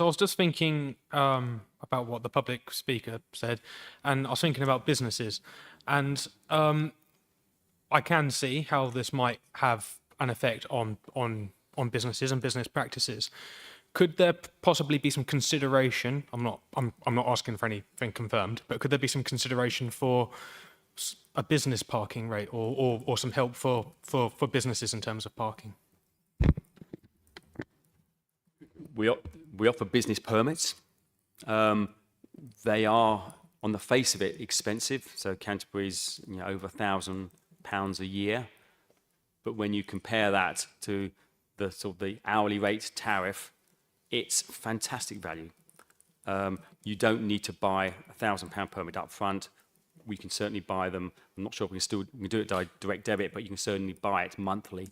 I was just thinking about what the public speaker said, and I was thinking about businesses, and I can see how this might have an effect on businesses and business practices. Could there possibly be some consideration? I'm not asking for anything confirmed, but could there be some consideration for a business parking rate or some help for businesses in terms of parking? We offer business permits. They are, on the face of it, expensive. So Canterbury's over £1,000 a year. But when you compare that to the hourly rate tariff, it's fantastic value. You don't need to buy a £1,000 permit up front. We can certainly buy them. I'm not sure if we can do it by direct debit, but you can certainly buy it monthly.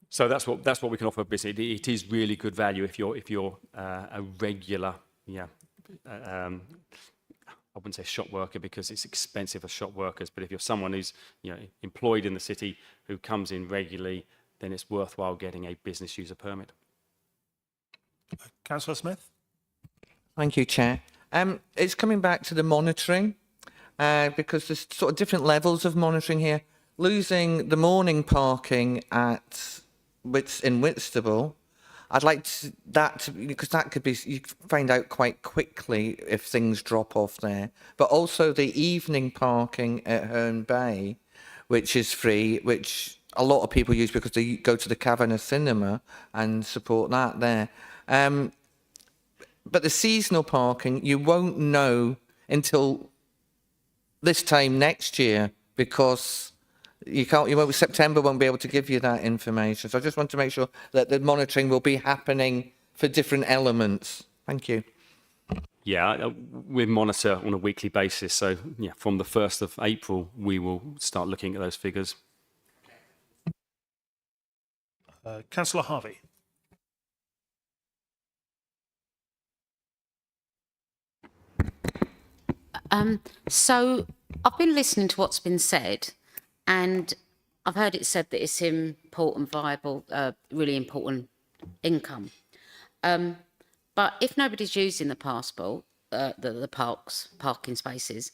So that's what we can offer a business. It is really good value if you're a regular, I wouldn't say shop worker because it's expensive for shop workers, but if you're someone who's employed in the city who comes in regularly, then it's worthwhile getting a business user permit. Councillor Smith. Thank you, Chair. It's coming back to the monitoring because there's sort of different levels of monitoring here. Losing the morning parking in Whitstable, I'd like that because that could be, you find out quite quickly if things drop off there. But also the evening parking at Herne Bay, which is free, which a lot of people use because they go to the Cavern Cinema and support that there. But the seasonal parking, you won't know until this time next year because September won't be able to give you that information. So I just want to make sure that the monitoring will be happening for different elements. Thank you. Yeah, we monitor on a weekly basis. So from the 1st of April, we will start looking at those figures. Councillor Harvey. So I've been listening to what's been said, and I've heard it said that it's important, viable, really important income. But if nobody's using the passport, the parking spaces,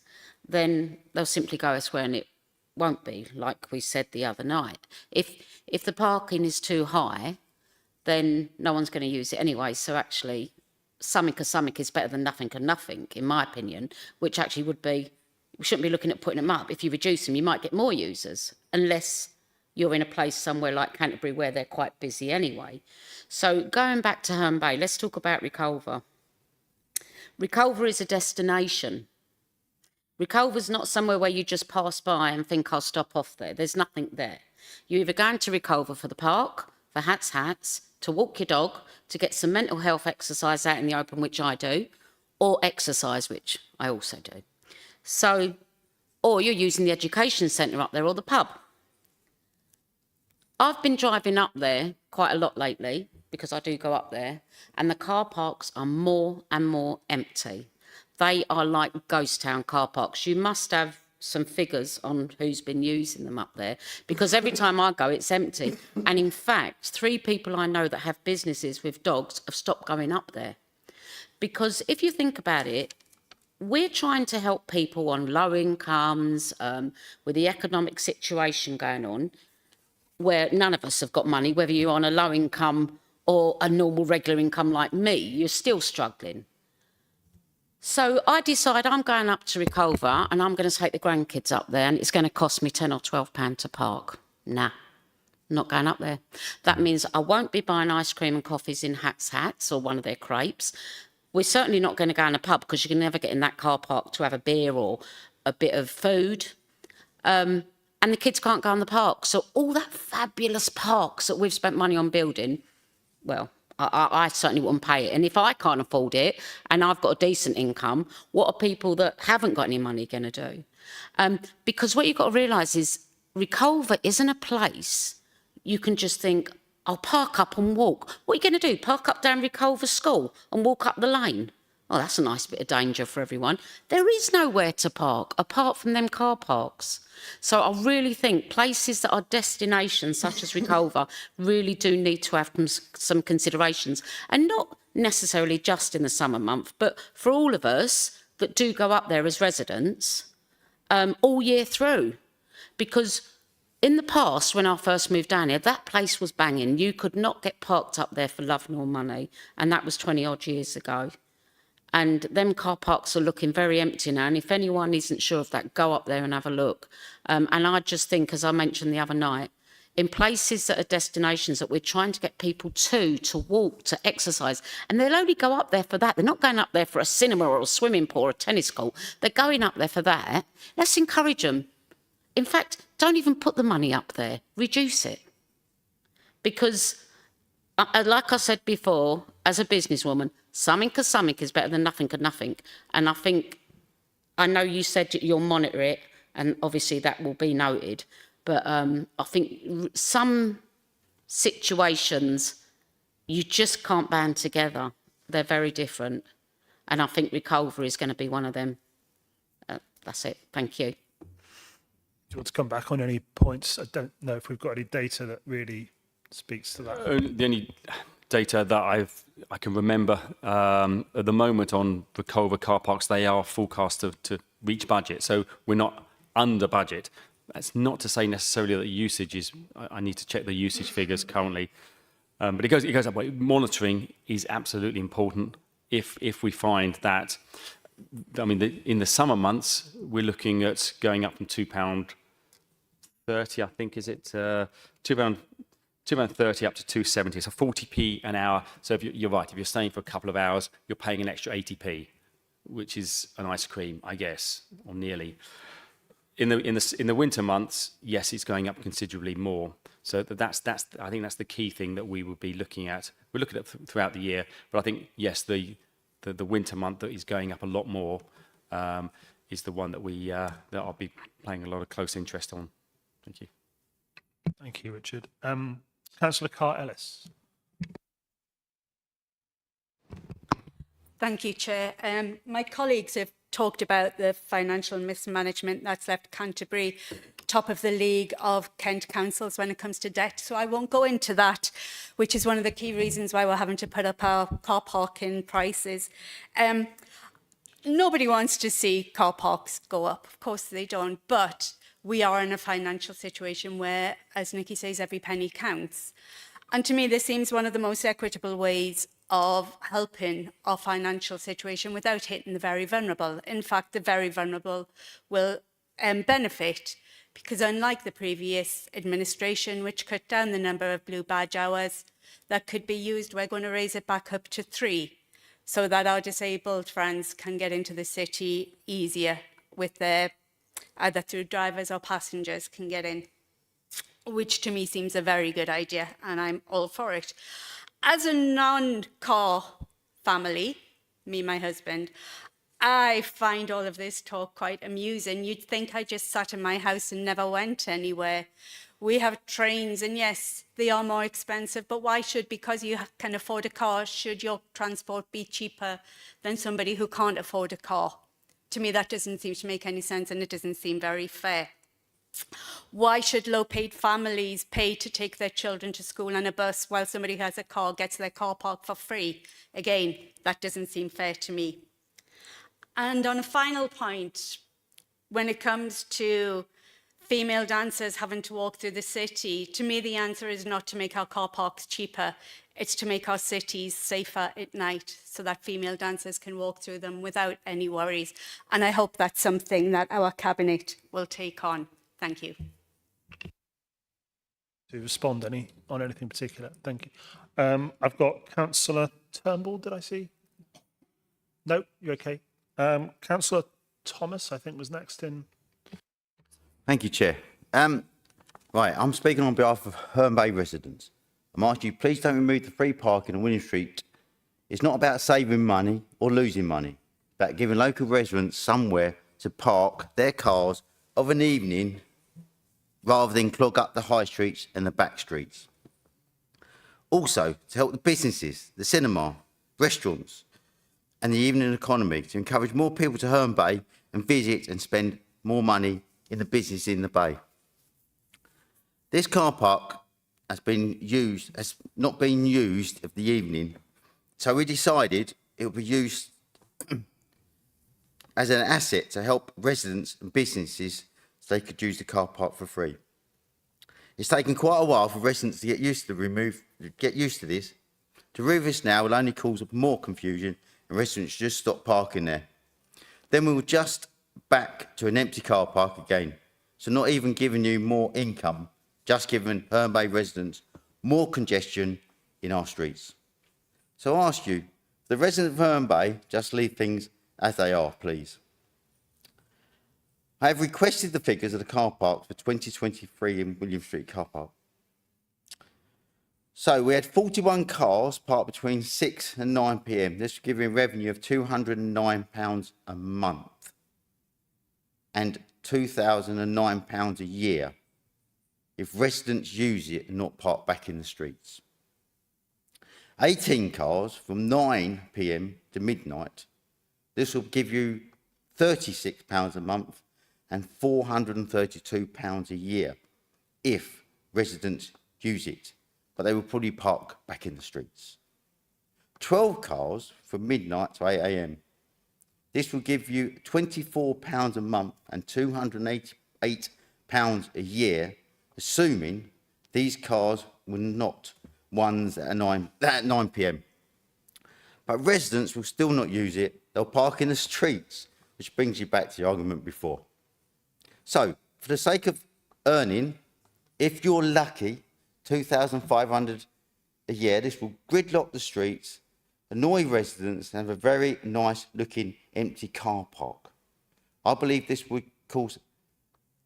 then they'll simply go elsewhere, and it won't be, like we said the other night. If the parking is too high, then no one's going to use it anyway. So actually, something is better than nothing and nothing, in my opinion, which actually would be, we shouldn't be looking at putting them up. If you reduce them, you might get more users, unless you're in a place somewhere like Canterbury where they're quite busy anyway. So going back to Herne Bay, let's talk about Reculver. Reculver is a destination. Reculver's not somewhere where you just pass by and think, I'll stop off there. There's nothing there. You're either going to Reculver for the park, for hats, to walk your dog, to get some mental health exercise out in the open, which I do, or exercise, which I also do. So, or you're using the education centre up there or the pub. I've been driving up there quite a lot lately, because I do go up there, and the car parks are more and more empty. They are like ghost town car parks. You must have some figures on who's been using them up there, because every time I go, it's empty. And in fact, 3 people I know that have businesses with dogs have stopped going up there. Because if you think about it, we're trying to help people on low incomes, with the economic situation going on, where none of us have got money, whether you're on a low income or a normal regular income like me, you're still struggling. So I decide I'm going up to Reculver and I'm going to take the grandkids up there, and it's going to cost me £10 or £12 to park. Nah, not going up there. That means I won't be buying ice cream and coffees in Hats or one of their crepes. We're certainly not going to go in a pub, because you can never get in that car park to have a beer or a bit of food. And the kids can't go in the park. So all that fabulous parks that we've spent money on building, well, I certainly wouldn't pay it. And if I can't afford it and I've got a decent income, what are people that haven't got any money going to do? Because what you've got to realise is Reculver isn't a place you can just think, I'll park up and walk. What are you going to do? Park up down Reculver School and walk up the lane? Oh, that's a nice bit of danger for everyone. There is nowhere to park apart from them car parks. So I really think places that are destinations such as Reculver really do need to have some considerations, and not necessarily just in the summer month, but for all of us that do go up there as residents all year through. Because in the past, when I first moved down here, that place was banging. You could not get parked up there for love nor money, and that was 20 odd years ago. And them car parks are looking very empty now. And if anyone isn't sure of that, go up there and have a look. And I just think, as I mentioned the other night, in places that are destinations that we're trying to get people to walk, to exercise, and they'll only go up there for that. They're not going up there for a cinema or a swimming pool or a tennis court. They're going up there for that. Let's encourage them. In fact, don't even put the money up there. Reduce it. Because, like I said before, as a businesswoman, something is better than nothing and nothing. And I know you said you'll monitor it, and obviously that will be noted. But I think some situations you just can't band together. They're very different. And I think Reculver is going to be one of them. That's it. Thank you. Do you want to come back on any points? I don't know if we've got any data that really speaks to that. The only data that I can remember at the moment on Reculver car parks, they are forecast to reach budget. So we're not under budget. That's not to say necessarily that the usage is, I need to check the usage figures currently. But it goes up. Monitoring is absolutely important. If we find that, I mean, in the summer months, we're looking at going up from £2.30, I think, is it? £2.30 up to £2.70, so 40p an hour. So if you're right, if you're staying for a couple of hours, you're paying an extra 80p, which is an ice cream, I guess, or nearly. In the winter months, yes, it's going up considerably more. So that's I think that's the key thing that we would be looking at. We're looking at throughout the year, but I think yes, the winter month that is going up a lot more is the one that that I'll be paying a lot of close interest on. Thank you. Thank you, Richard. Councillor Carr-Ellis. Thank you, Chair. My colleagues have talked about the financial mismanagement that's left Canterbury top of the league of Kent councils when it comes to debt. So I won't go into that, which is one of the key reasons why we're having to put up our car parking prices. Nobody wants to see car parks go up. Of course they don't. But we are in a financial situation where, as Nikki says, every penny counts. And to me, this seems one of the most equitable ways of helping our financial situation without hitting the very vulnerable. In fact, the very vulnerable will benefit, because unlike the previous administration, which cut down the number of blue badge hours that could be used, we're going to raise it back up to 3, so that our disabled friends can get into the city easier with their, either through drivers or passengers can get in, which to me seems a very good idea, and I'm all for it. As a non-car family, me and my husband, I find all of this talk quite amusing. You'd think I just sat in my house and never went anywhere. We have trains, and yes, they are more expensive, but why should, because you can afford a car, should your transport be cheaper than somebody who can't afford a car? To me, that doesn't seem to make any sense, and it doesn't seem very fair. Why should low-paid families pay to take their children to school on a bus while somebody who has a car gets their car park for free? Again, that doesn't seem fair to me. And on a final point, when it comes to female dancers having to walk through the city, to me the answer is not to make our car parks cheaper, it's to make our cities safer at night so that female dancers can walk through them without any worries. And I hope that's something that our Cabinet will take on. Thank you. To respond on anything particular? Thank you. I've got Councillor Turnbull, did I see? No, you're okay. Councillor Thomas, I think, was next in. Thank you, Chair. Right, I'm speaking on behalf of Herne Bay residents. I'm asking you, please don't remove the free parking on William Street. It's not about saving money or losing money, it's about giving local residents somewhere to park their cars of an evening rather than clog up the high streets and the back streets. Also, to help the businesses, the cinema, restaurants, and the evening economy, to encourage more people to Herne Bay and visit and spend more money in the business in the Bay. This car park has not been used of the evening, so we decided it would be used as an asset to help residents and businesses so they could use the car park for free. It's taken quite a while for residents to get used to this. To remove this now will only cause more confusion and residents just stop parking there. Then we will just back to an empty car park again. So not even giving you more income, just giving Herne Bay residents more congestion in our streets. So I ask you, the residents of Herne Bay, just leave things as they are, please. I have requested the figures of the car parks for 2023 in William Street car park. So we had 41 cars parked between 6 and 9 p.m. This was giving a revenue of £209 a month and £2,009 a year if residents use it and not park back in the streets. 18 cars from 9 p.m. to midnight. This will give you £36 a month and £432 a year if residents use it, but they will probably park back in the streets. 12 cars from midnight to 8 a.m. This will give you £24 a month and £288 a year, assuming these cars were not ones at 9 p.m. But residents will still not use it. They'll park in the streets, which brings you back to the argument before. So, for the sake of earning, if you're lucky, £2,500 a year, this will gridlock the streets, annoy residents, and have a very nice looking empty car park. I believe this would cause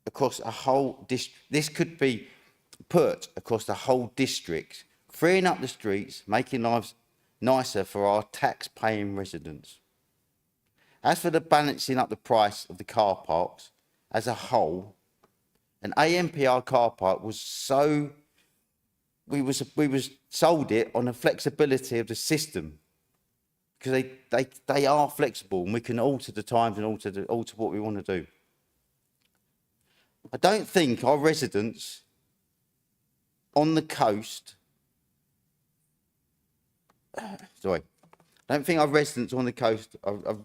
across a whole district. This could be put across the whole district, freeing up the streets, making lives nicer for our tax-paying residents. As for the balancing up the price of the car parks as a whole, an AMPR car park was so we was sold it on the flexibility of the system, because they are flexible and we can alter the times and alter what we want to do. I don't think our residents on the coast, I don't think our residents on the coast are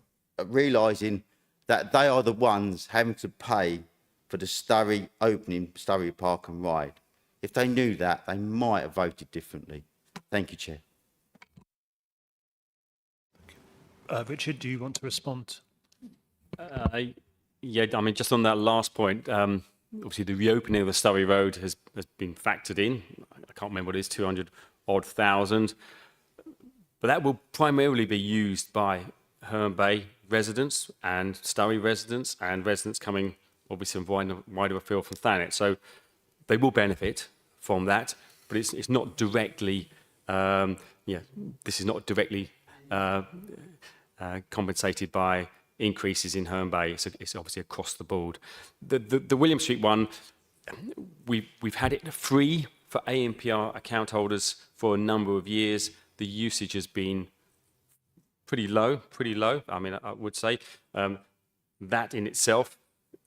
realising that they are the ones having to pay for the Surrey opening, Surrey Park and Ride. If they knew that, they might have voted differently. Thank you, Chair. Richard, do you want to respond? Yeah, I mean, just on that last point, obviously the reopening of the Surrey Road has been factored in. I can't remember what it is, 200-odd thousand. But that will primarily be used by Herne Bay residents and Surrey residents and residents coming obviously from wider afield from Thanet. So they will benefit from that, but it's not directly, this is not directly compensated by increases in Herne Bay. It's obviously across the board. The William Street one, we've had it free for ANPR account holders for a number of years. The usage has been pretty low. I mean, I would say that in itself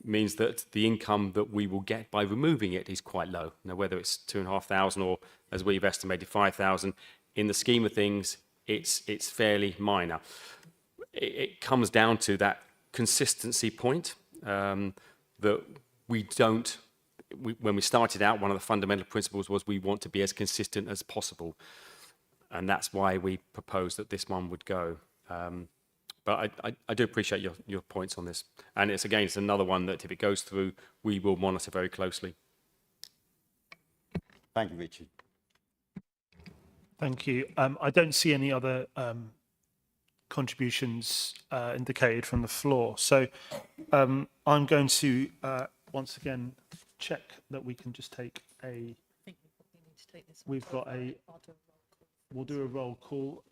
means that the income that we will get by removing it is quite low. Now, whether it's 2,500 or, as we've estimated, 5,000, in the scheme of things, it's fairly minor. It comes down to that consistency point that we don't. When we started out, one of the fundamental principles was we want to be as consistent as possible, and that's why we proposed that this one would go. But I do appreciate your points on this, and it's another one that if it goes through, we will monitor very closely. Thank you, Richard. Thank you. I don't see any other contributions indicated from the floor. So I'm going to once again check that we can just take a. We've got a. We'll do a roll call.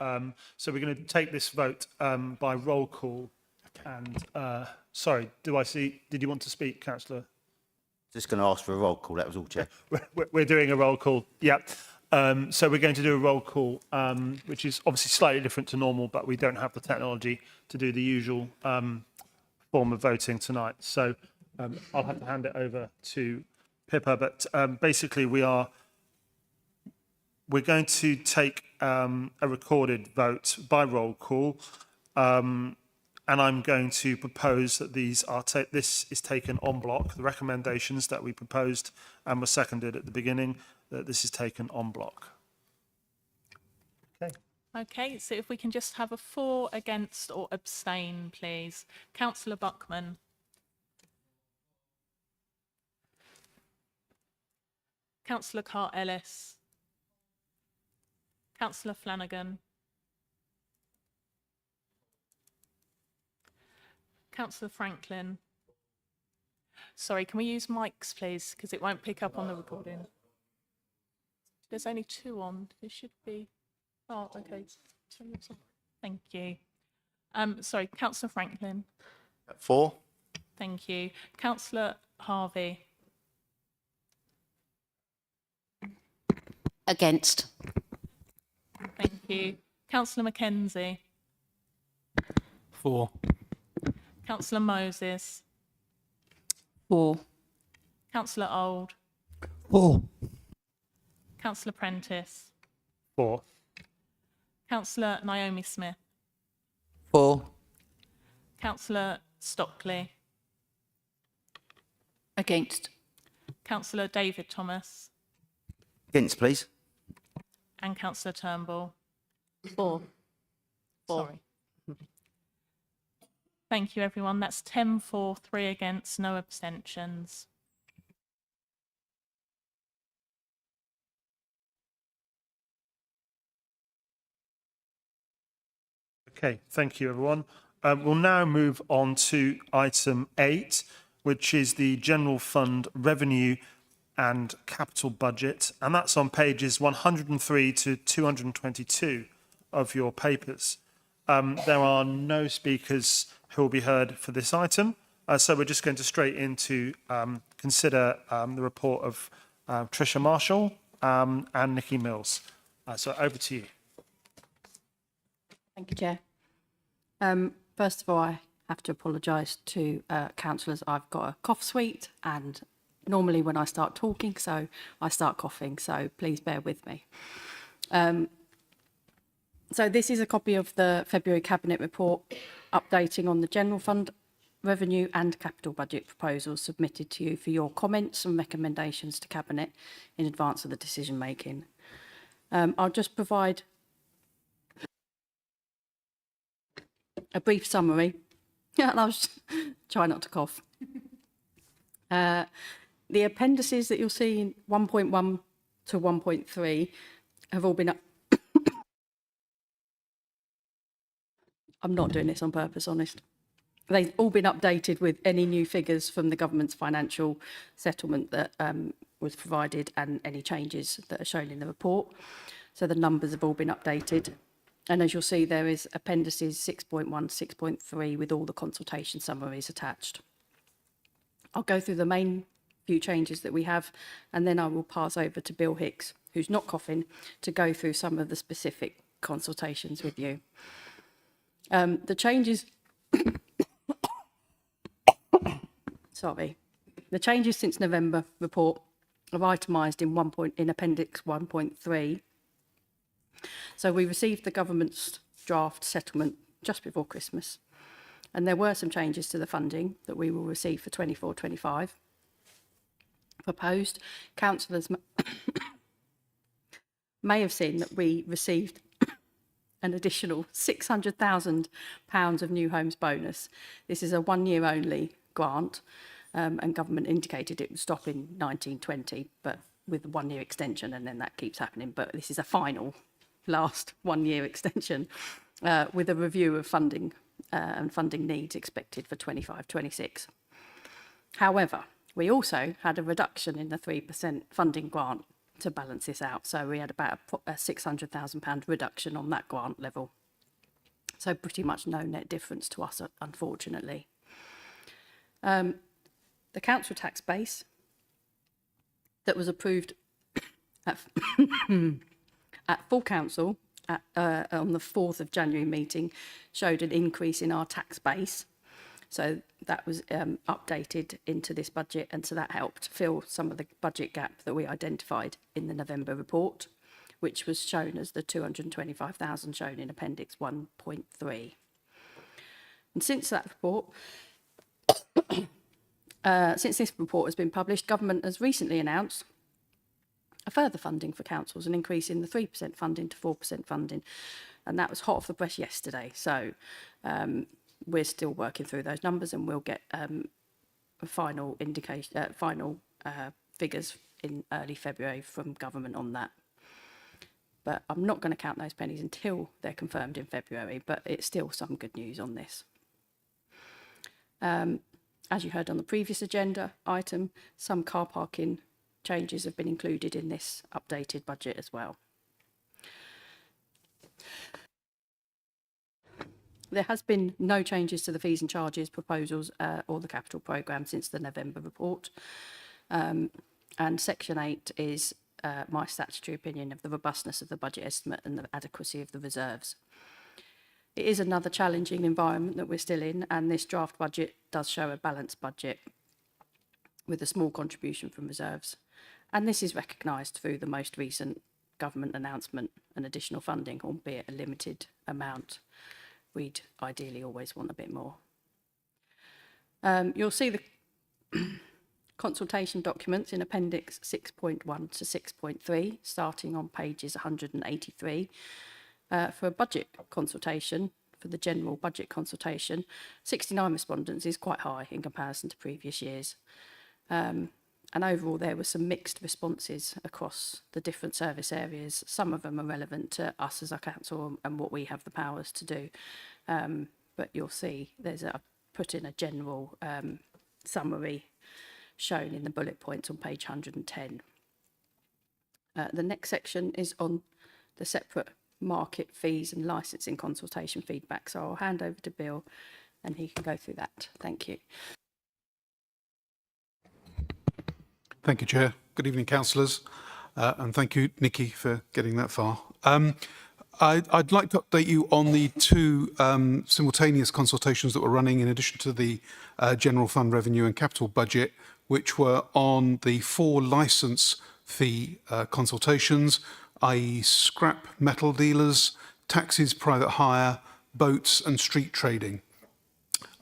So we're going to take this vote by roll call. Okay. And sorry, did you want to speak, Councillor? Just going to ask for a roll call. That was all, Chair. We're doing a roll call. Yeah. So we're going to do a roll call, which is obviously slightly different to normal, but we don't have the technology to do the usual form of voting tonight. So I'll have to hand it over to Pippa. But basically, we're going to take a recorded vote by roll call, and I'm going to propose that this is taken en bloc. The recommendations that we proposed and were seconded at the beginning, that this is taken en bloc. Okay. Okay, so if we can just have a for, against or abstain, please. Councillor Buckman. Councillor Carr-Ellis. Councillor Flanagan. Councillor Franklin. Sorry, can we use mics, please? Because it won't pick up on the recording. There's only two on. It should be. Oh, okay. Thank you. Sorry, Councillor Franklin. For. Thank you. Councillor Harvey. Against. Thank you. Councillor Mackenzie. For. Councillor Moses. For. Councillor Old. For. Councillor Prentice. For. Councillor Naomi Smith. For. Councillor Stockley. Against. Councillor David Thomas. Against, please. And Councillor Turnbull. For. Sorry. Thank you, everyone. That's 10 for, 3 against, no abstentions. Okay, thank you, everyone. We'll now move on to item 8, which is the General Fund Revenue and Capital Budget, and that's on pages 103 to 222 of your papers. There are no speakers who will be heard for this item, so we're just going to straight into consider the report of Tricia Marshall and Nikki Mills. So over to you. Thank you, Chair. First of all, I have to apologise to councillors. I've got a cough suite, and normally when I start talking, so I start coughing, so please bear with me. So this is a copy of the February Cabinet report updating on the general fund revenue and capital budget proposals submitted to you for your comments and recommendations to Cabinet in advance of the decision making. I'll just provide a brief summary. Yeah, I was trying not to cough. The appendices that you'll see in 1.1 to 1.3 have all been I'm not doing this on purpose, honest. They've all been updated with any new figures from the government's financial settlement that was provided and any changes that are shown in the report. So the numbers have all been updated. And as you'll see, there is appendices 6.1, 6.3 with all the consultation summaries attached. I'll go through the main few changes that we have, and then I will pass over to Bill Hicks, who's not coughing, to go through some of the specific consultations with you. The changes, sorry, the changes since November report are itemised in Appendix 1.3. So we received the government's draft settlement just before Christmas, and there were some changes to the funding that we will receive for 24-25. Proposed, councillors may have seen that we received an additional £600,000 of new homes bonus. This is a 1 year only grant, and government indicated it would stop in 1920, but with a 1 year extension, and then that keeps happening. But this is a final last 1 year extension with a review of funding and funding needs expected for 25-26. However, we also had a reduction in the 3% funding grant to balance this out. So we had about a £600,000 reduction on that grant level. So pretty much no net difference to us, unfortunately. The council tax base that was approved at, at full council on the 4th of January meeting showed an increase in our tax base. So that was updated into this budget, and so that helped fill some of the budget gap that we identified in the November report, which was shown as the 225,000 shown in Appendix 1.3. And since that report, since this report has been published, government has recently announced a further funding for councils, an increase in the 3% funding to 4% funding, and that was hot off the press yesterday. So we're still working through those numbers, and we'll get a final indication, final figures in early February from government on that. But I'm not going to count those pennies until they're confirmed in February, but it's still some good news on this. As you heard on the previous agenda item, some car parking changes have been included in this updated budget as well. There has been no changes to the fees and charges proposals or the capital programme since the November report. And Section 8 is my statutory opinion of the robustness of the budget estimate and the adequacy of the reserves. It is another challenging environment that we're still in, and this draft budget does show a balanced budget with a small contribution from reserves. And this is recognised through the most recent government announcement and additional funding, albeit a limited amount. We'd ideally always want a bit more. You'll see the consultation documents in Appendix 6.1 to 6.3, starting on pages 183. For a budget consultation, for the general budget consultation, 69 respondents is quite high in comparison to previous years. And overall, there were some mixed responses across the different service areas. Some of them are relevant to us as a council and what we have the powers to do. But you'll see there's put in a general summary shown in the bullet points on page 110. The next section is on the separate market fees and licensing consultation feedback. So I'll hand over to Bill and he can go through that. Thank you. Thank you, Chair. Good evening, councillors. And thank you, Nikki, for getting that far. I'd like to update you on the two simultaneous consultations that were running in addition to the general fund revenue and capital budget, which were on the 4 licence fee consultations, i.e. scrap metal dealers, taxis, private hire, boats and street trading.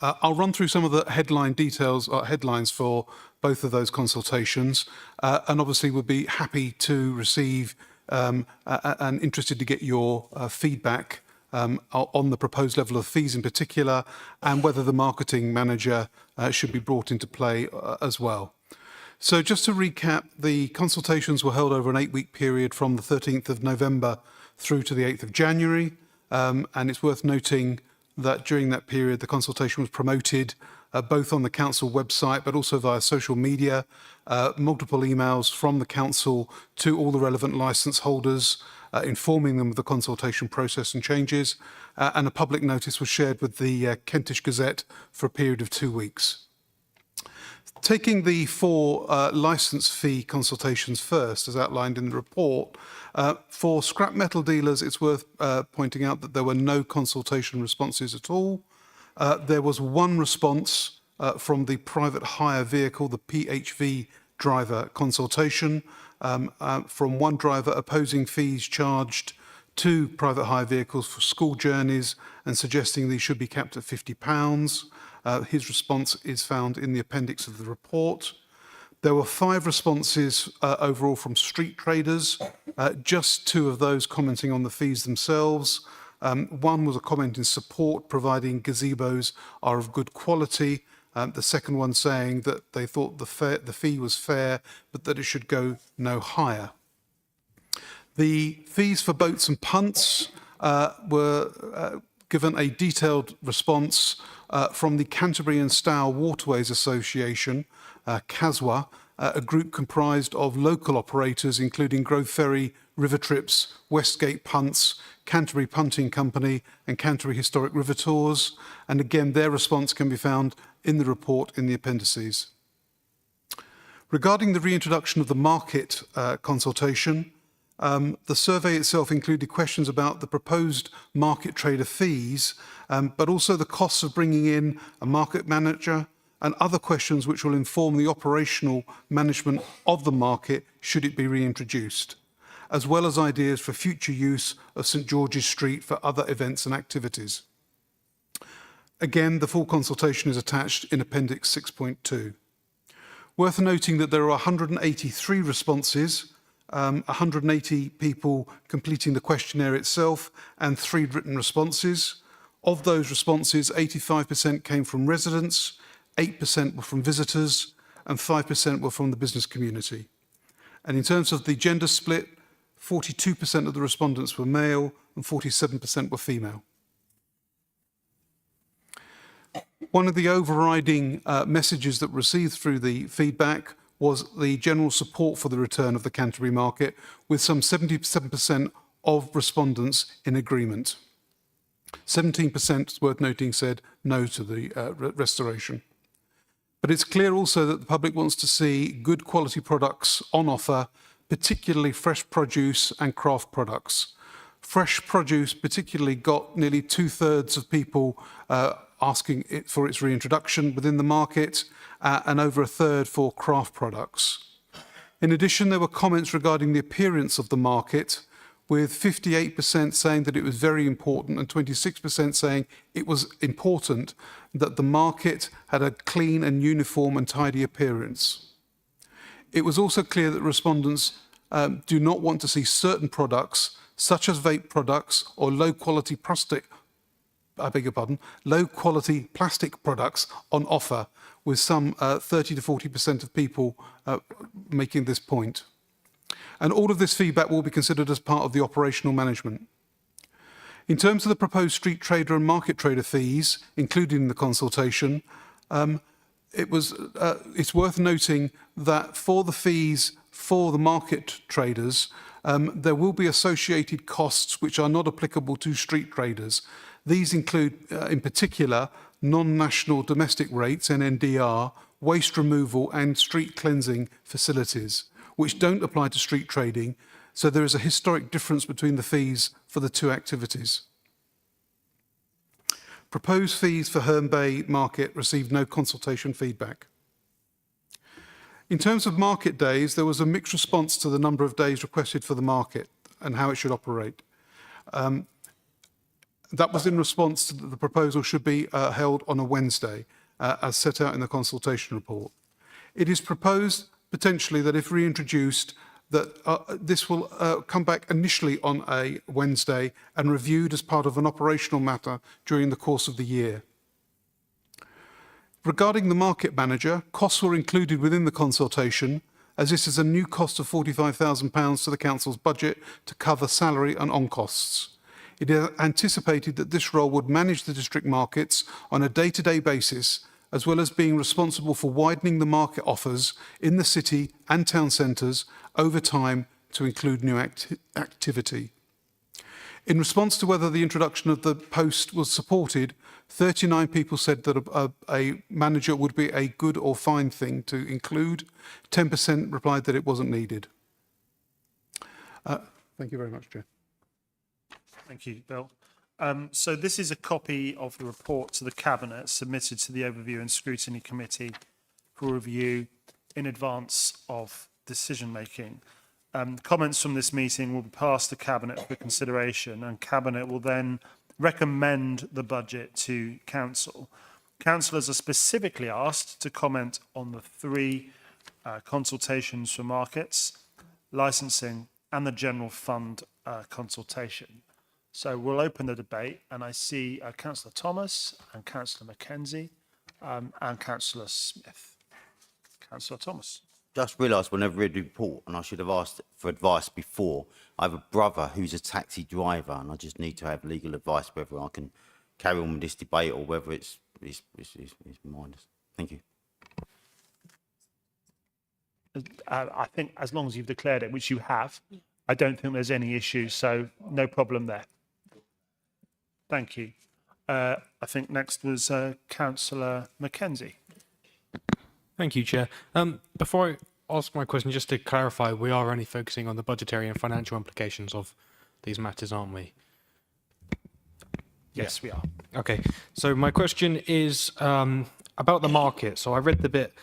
I'll run through some of the headline details, headlines for both of those consultations, and obviously we'll be happy to receive and interested to get your feedback on the proposed level of fees in particular, and whether the marketing manager should be brought into play as well. So just to recap, the consultations were held over an 8-week period from the 13th of November through to the 8th of January, and it's worth noting that during that period the consultation was promoted both on the council website but also via social media, multiple emails from the council to all the relevant licence holders, informing them of the consultation process and changes, and a public notice was shared with the Kentish Gazette for a period of 2 weeks. Taking the 4 licence fee consultations first, as outlined in the report, for scrap metal dealers, it's worth pointing out that there were no consultation responses at all. There was one response from the private hire vehicle, the PHV driver consultation, from one driver opposing fees charged to private hire vehicles for school journeys and suggesting these should be capped at £50. His response is found in the appendix of the report. There were 5 responses overall from street traders, just 2 of those commenting on the fees themselves. One was a comment in support, providing gazebos are of good quality. The second one saying that they thought the fee was fair, but that it should go no higher. The fees for boats and punts were given a detailed response from the Canterbury and Stour Waterways Association, CASWA, a group comprised of local operators including Grove Ferry, River Trips, Westgate Punts, Canterbury Punting Company and Canterbury Historic River Tours. And again, their response can be found in the report in the appendices. Regarding the reintroduction of the market consultation, the survey itself included questions about the proposed market trader fees, but also the costs of bringing in a market manager and other questions which will inform the operational management of the market should it be reintroduced, as well as ideas for future use of St George's Street for other events and activities. Again, the full consultation is attached in Appendix 6.2. Worth noting that there are 183 responses, 180 people completing the questionnaire itself and 3 written responses. Of those responses, 85% came from residents, 8% were from visitors and 5% were from the business community. And in terms of the gender split, 42% of the respondents were male and 47% were female. One of the overriding messages that received through the feedback was the general support for the return of the Canterbury market, with some 77% of respondents in agreement. 17%, worth noting, said no to the restoration. But it's clear also that the public wants to see good quality products on offer, particularly fresh produce and craft products. Fresh produce particularly got nearly 2/3 of people asking for its reintroduction within the market, and over 1/3 for craft products. In addition, there were comments regarding the appearance of the market, with 58% saying that it was very important and 26% saying it was important that the market had a clean and uniform and tidy appearance. It was also clear that respondents do not want to see certain products, such as vape products or low-quality plastic products on offer, with some 30 to 40% of people making this point. And all of this feedback will be considered as part of the operational management. In terms of the proposed street trader and market trader fees, including in the consultation, it's worth noting that for the fees for the market traders, there will be associated costs which are not applicable to street traders. These include, in particular, non-national domestic rates, NNDR, waste removal and street cleansing facilities, which don't apply to street trading, so there is a historic difference between the fees for the two activities. Proposed fees for Herne Bay Market received no consultation feedback. In terms of market days, there was a mixed response to the number of days requested for the market and how it should operate. That was in response to the proposal should be held on a Wednesday, as set out in the consultation report. It is proposed potentially that if reintroduced, that this will come back initially on a Wednesday and reviewed as part of an operational matter during the course of the year. Regarding the market manager, costs were included within the consultation, as this is a new cost of £45,000 to the council's budget to cover salary and on-costs. It is anticipated that this role would manage the district markets on a day-to-day basis, as well as being responsible for widening the market offers in the city and town centres over time to include new activity. In response to whether the introduction of the post was supported, 39 people said that a manager would be a good or fine thing to include. 10% replied that it wasn't needed. Thank you very much, Chair. Thank you, Bill. So this is a copy of the report to the Cabinet submitted to the Overview and Scrutiny Committee for review in advance of decision-making. Comments from this meeting will be passed to Cabinet for consideration, and Cabinet will then recommend the budget to Council. Councillors are specifically asked to comment on the three consultations for markets, licensing, and the general fund consultation. So we'll open the debate, and I see Councillor Thomas and Councillor Mackenzie and Councillor Smith. Councillor Thomas. Just realised when I've read the report, and I should have asked for advice before. I have a brother who's a taxi driver, and I just need to have legal advice whether I can carry on with this debate or whether it's mindless. Thank you. I think as long as you've declared it, which you have, I don't think there's any issue, so no problem there. Thank you. I think next was Councillor Mackenzie. Thank you, Chair. Before I ask my question, just to clarify, we are only focusing on the budgetary and financial implications of these matters, aren't we? Yes, we are. Okay. So my question is about the market. So I read the bit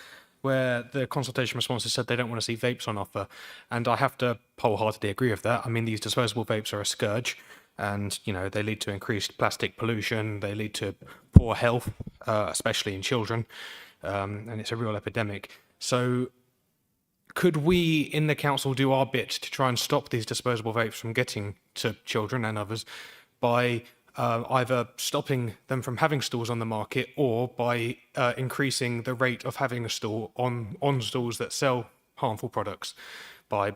where the consultation responses said they don't want to see vapes on offer, and I have to wholeheartedly agree with that. I mean, these disposable vapes are a scourge, and they lead to increased plastic pollution. They lead to poor health, especially in children. And it's a real epidemic. So could we in the council do our bit to try and stop these disposable vapes from getting to children and others by either stopping them from having stalls on the market or by increasing the rate of having a stall on stalls that sell harmful products by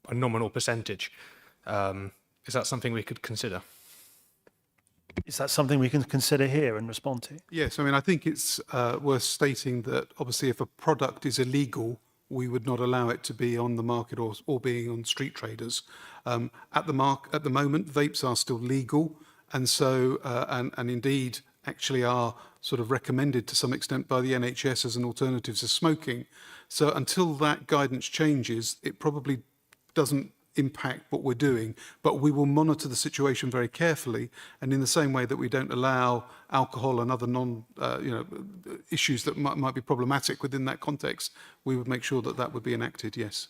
a nominal percentage? Is that something we could consider? Is that something we can consider here and respond to? Yes, I mean, I think it's worth stating that obviously if a product is illegal, we would not allow it to be on the market or being on street traders. At the moment, vapes are still legal, and so and indeed actually are sort of recommended to some extent by the NHS as an alternative to smoking. So until that guidance changes, it probably doesn't impact what we're doing, but we will monitor the situation very carefully, and in the same way that we don't allow alcohol and other issues that might be problematic within that context, we would make sure that that would be enacted. Yes.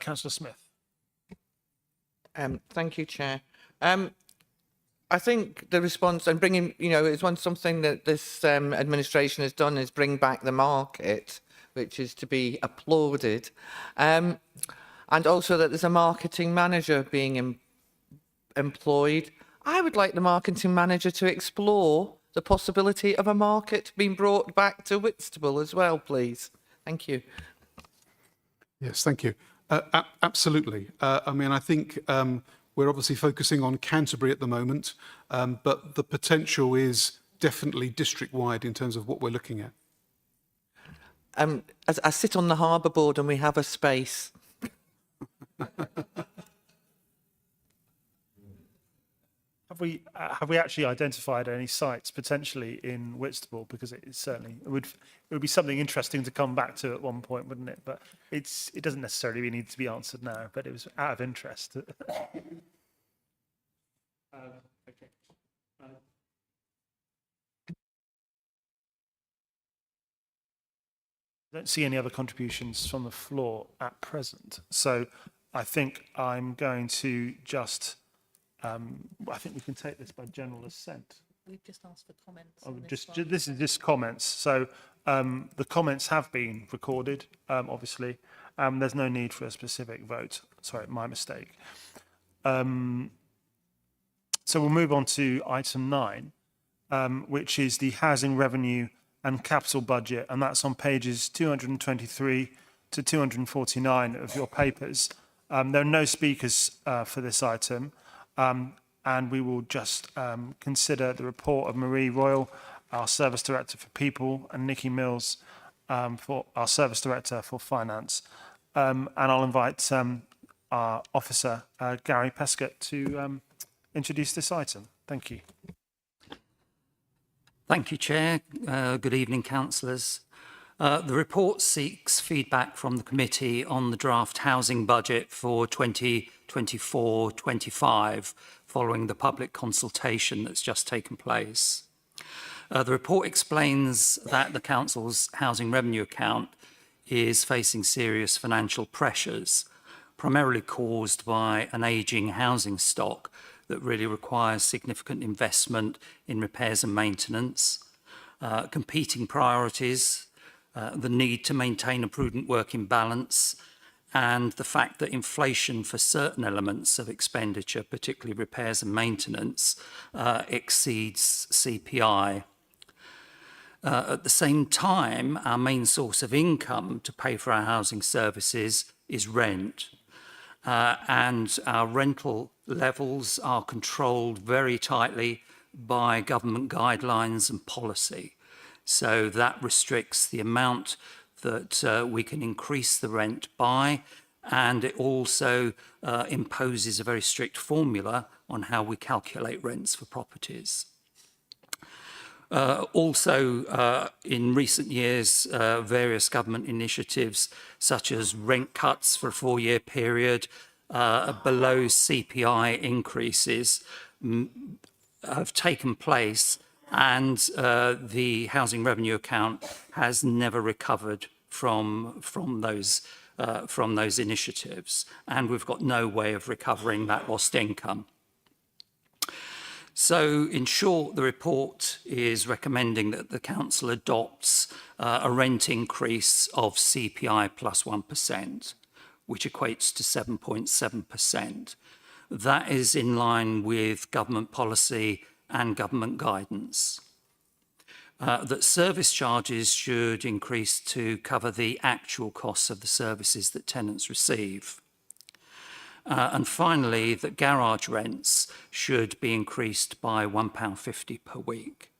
Councillor Smith. Thank you, Chair. I think the response and bringing, it's something that this administration has done is bring back the market, which is to be applauded, and also that there's a marketing manager being employed. I would like the marketing manager to explore the possibility of a market being brought back to Whitstable as well, please. Thank you. Yes, thank you. Absolutely. I mean, I think we're obviously focusing on Canterbury at the moment, but the potential is definitely district-wide in terms of what we're looking at. As I sit on the harbour board and we have a space. have we actually identified any sites potentially in Whitstable? Because it would be something interesting to come back to at one point, wouldn't it? But it doesn't necessarily need to be answered now. But it was out of interest. I don't see any other contributions from the floor at present. So I think I'm going to just, I think we can take this by general assent. We've just asked for comments. Oh, on this just, one. this is just comments. So the comments have been recorded, obviously. There's no need for a specific vote. Sorry, my mistake. So we'll move on to item 9, which is the housing revenue and capital budget, and that's on pages 223 to 249 of your papers. There are no speakers for this item, and we will just consider the report of Marie Royal, our Service Director for People, and Nikki Mills, for our Service Director for Finance. And I'll invite our officer, Gary Pescott, to introduce this item. Thank you. Thank you, Chair. Good evening, councillors. The report seeks feedback from the committee on the draft housing budget for 2024-25, following the public consultation that's just taken place. The report explains that the council's housing revenue account is facing serious financial pressures, primarily caused by an ageing housing stock that really requires significant investment in repairs and maintenance, competing priorities, the need to maintain a prudent working balance, and the fact that inflation for certain elements of expenditure, particularly repairs and maintenance, exceeds CPI. At the same time, our main source of income to pay for our housing services is rent. And our rental levels are controlled very tightly by government guidelines and policy. So that restricts the amount that we can increase the rent by, and it also imposes a very strict formula on how we calculate rents for properties. Also, in recent years, various government initiatives, such as rent cuts for a 4-year period, below CPI increases, have taken place, and the housing revenue account has never recovered from those initiatives, and we've got no way of recovering that lost income. So, in short, the report is recommending that the council adopts a rent increase of CPI plus 1%, which equates to 7.7%. That is in line with government policy and government guidance. That service charges should increase to cover the actual costs of the services that tenants receive. And finally, that garage rents should be increased by £1.50 per week.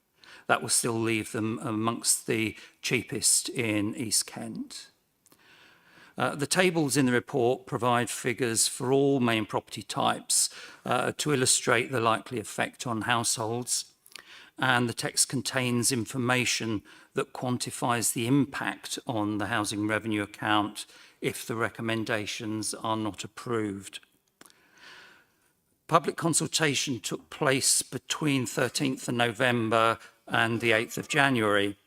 That will still leave them amongst the cheapest in East Kent. The tables in the report provide figures for all main property types to illustrate the likely effect on households, and the text contains information that quantifies the impact on the housing revenue account if the recommendations are not approved. Public consultation took place between 13th of November and the 8th of January.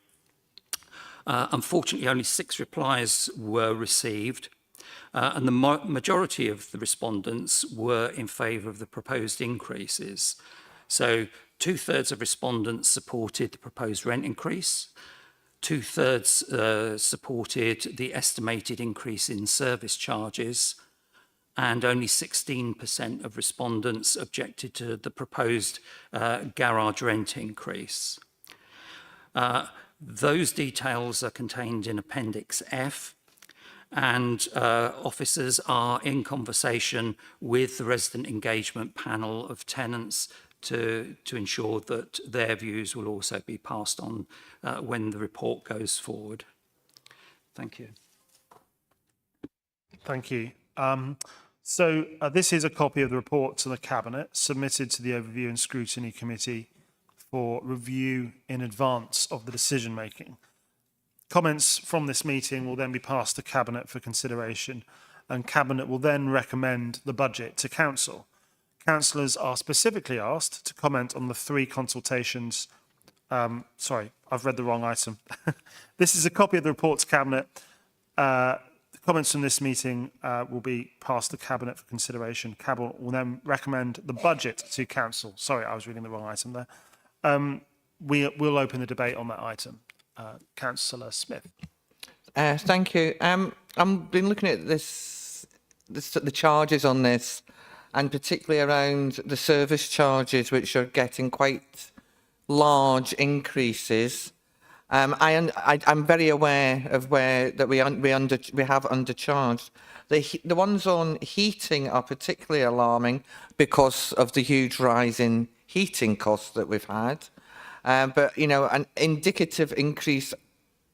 Unfortunately, only 6 replies were received, and the majority of the respondents were in favour of the proposed increases. So 2/3 of respondents supported the proposed rent increase, 2/3 supported the estimated increase in service charges, and only 16% of respondents objected to the proposed garage rent increase. Those details are contained in Appendix F, and officers are in conversation with the resident engagement panel of tenants to ensure that their views will also be passed on when the report goes forward. Thank you. Thank you. So this is a copy of the report to the Cabinet submitted to the Overview and Scrutiny Committee for review in advance of the decision making. Comments from this meeting will then be passed to Cabinet for consideration, and Cabinet will then recommend the budget to Council. Councillors are specifically asked to comment on the 3 consultations. Sorry, I've read the wrong item. This is a copy of the report to Cabinet. The comments from this meeting will be passed to Cabinet for consideration. Cabinet will then recommend the budget to Council. Sorry, I was reading the wrong item there. We'll open the debate on that item. Councillor Smith. Thank you. I've been looking at the charges on this, and particularly around the service charges, which are getting quite large increases. I'm very aware of where that we have undercharged. The ones on heating are particularly alarming because of the huge rise in heating costs that we've had. But you know, an indicative increase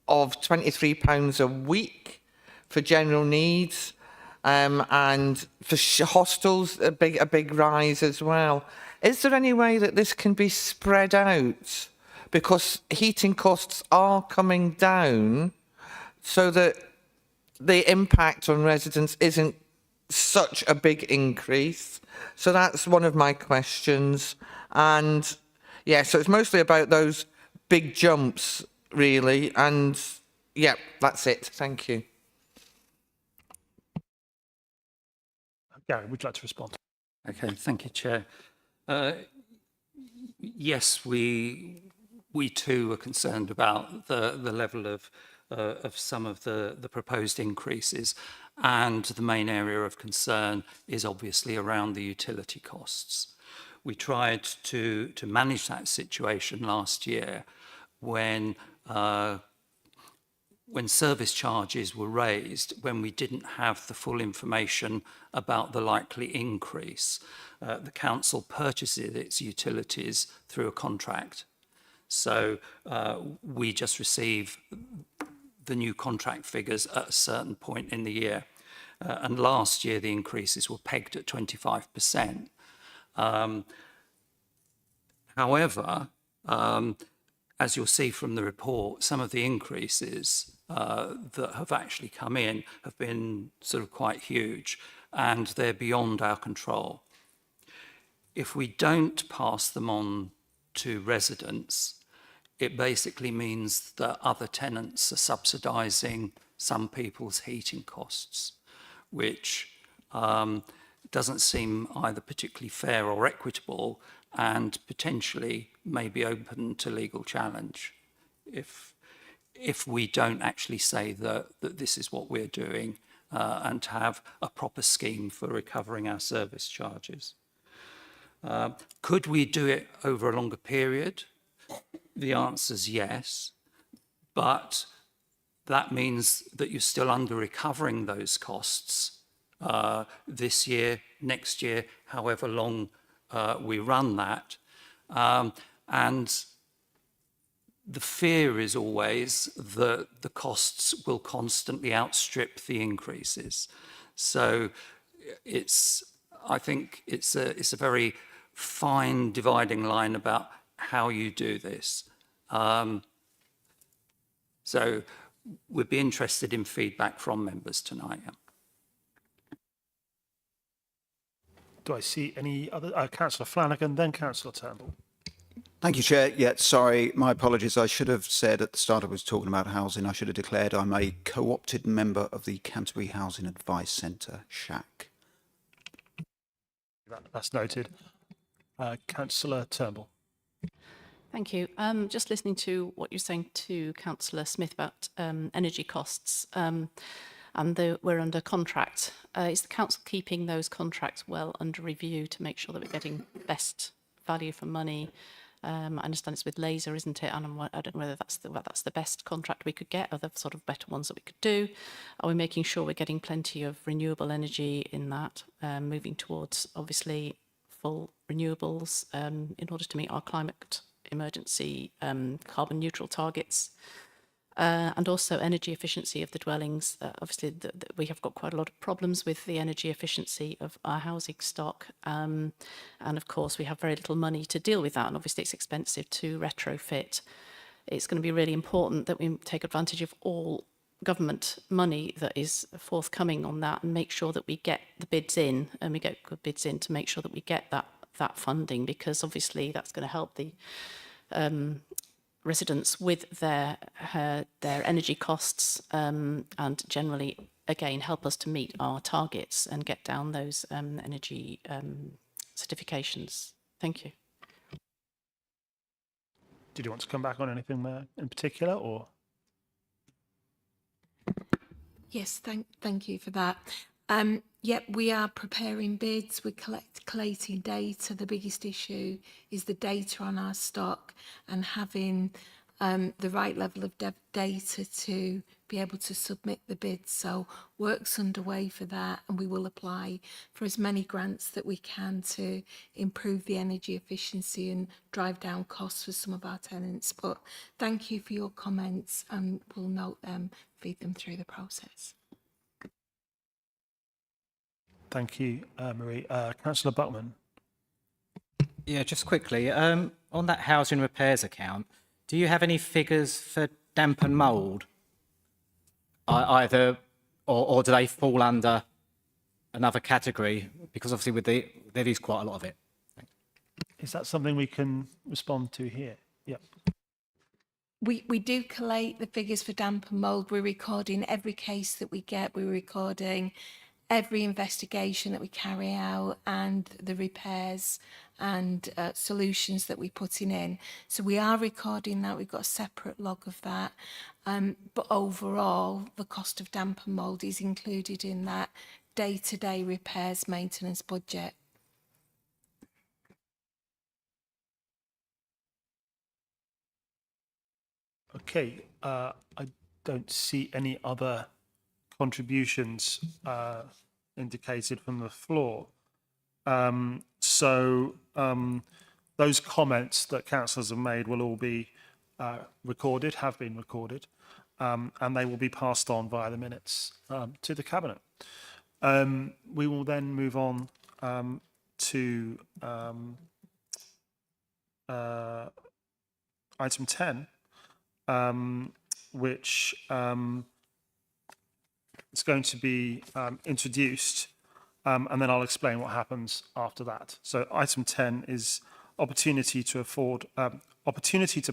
of £23 a week for general needs, and for hostels a big rise as well. Is there any way that this can be spread out? Because heating costs are coming down, so that the impact on residents isn't such a big increase. So that's one of my questions. And yeah, so it's mostly about those big jumps, really. And yeah, that's it. Thank you. Gary, would you like to respond? Okay, thank you, Chair. Yes, we too are concerned about the level of some of the proposed increases, and the main area of concern is obviously around the utility costs. We tried to manage that situation last year when service charges were raised, when we didn't have the full information about the likely increase. The council purchases its utilities through a contract. So we just receive the new contract figures at a certain point in the year. And last year, the increases were pegged at 25%. However, as you'll see from the report, some of the increases that have actually come in have been sort of quite huge, and they're beyond our control. If we don't pass them on to residents, it basically means that other tenants are subsidising some people's heating costs, which doesn't seem either particularly fair or equitable, and potentially may be open to legal challenge if we don't actually say that this is what we're doing and to have a proper scheme for recovering our service charges. Could we do it over a longer period? The answer is yes, but that means that you're still under recovering those costs this year, next year, however long we run that. And the fear is always that the costs will constantly outstrip the increases. So I think it's a very fine dividing line about how you do this. So we'd be interested in feedback from members tonight. Yeah. Do I see any other? Councillor Flanagan, then Councillor Turnbull. Thank you, Chair. Yeah, sorry, my apologies. I should have said at the start I was talking about housing. I should have declared I'm a co-opted member of the Canterbury Housing Advice Centre, SHAC. That's noted. Councillor Turnbull. Thank you. Just listening to what you're saying to Councillor Smith about energy costs, and we're under contract. Is the council keeping those contracts well under review to make sure that we're getting best value for money? I understand it's with Laser, isn't it? And I don't know whether that's the best contract we could get, or the sort of better ones that we could do. Are we making sure we're getting plenty of renewable energy in that, moving towards obviously full renewables in order to meet our climate emergency carbon neutral targets? and also energy efficiency of the dwellings. Obviously, we have got quite a lot of problems with the energy efficiency of our housing stock. And of course, we have very little money to deal with that. And obviously, it's expensive to retrofit. It's going to be really important that we take advantage of all government money that is forthcoming on that and make sure that we get the bids in, and we get good bids in to make sure that we get that funding, because obviously that's going to help the residents with their energy costs, and generally again help us to meet our targets and get down those energy certifications. Thank you. Did you want to come back on anything there in particular, or? Yes, thank you for that. Yep, we are preparing bids, we're collating data. The biggest issue is the data on our stock and having the right level of data to be able to submit the bids. So work's underway for that, and we will apply for as many grants that we can to improve the energy efficiency and drive down costs for some of our tenants. But thank you for your comments, and we'll note them, feed them through the process. Thank you, Marie. Councillor Buckman. Yeah, just quickly, on that housing repairs account, do you have any figures for damp and mould? Either, or do they fall under another category? Because obviously there is quite a lot of it. Is that something we can respond to here? Yep. We do collate the figures for damp and mould. We're recording every case that we get. We're recording every investigation that we carry out and the repairs and solutions that we're putting in. So we are recording that. We've got a separate log of that. But overall, the cost of damp and mould is included in that day-to-day repairs maintenance budget. Okay, I don't see any other contributions indicated from the floor. Those comments that councillors have made will all be recorded, have been recorded, and they will be passed on via the minutes to the Cabinet. We will then move on to item 10, which is going to be introduced, and then I'll explain what happens after that. So item 10 is opportunity to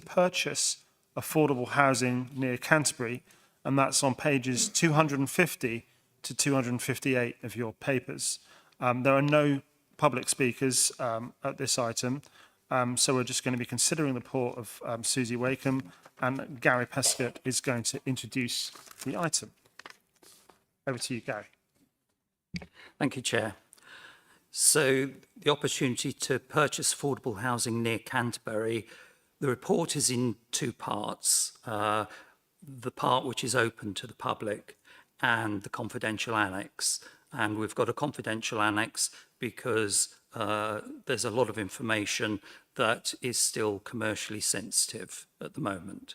purchase affordable housing near Canterbury, and that's on pages 250 to 258 of your papers. There are no public speakers at this item, so we're just going to be considering the report of Susie Wakeham, and Gary Pescott is going to introduce the item. Over to you, Gary. Thank you, Chair. So the opportunity to purchase affordable housing near Canterbury, the report is in two parts. The part which is open to the public and the confidential annex. And we've got a confidential annex because there's a lot of information that is still commercially sensitive at the moment.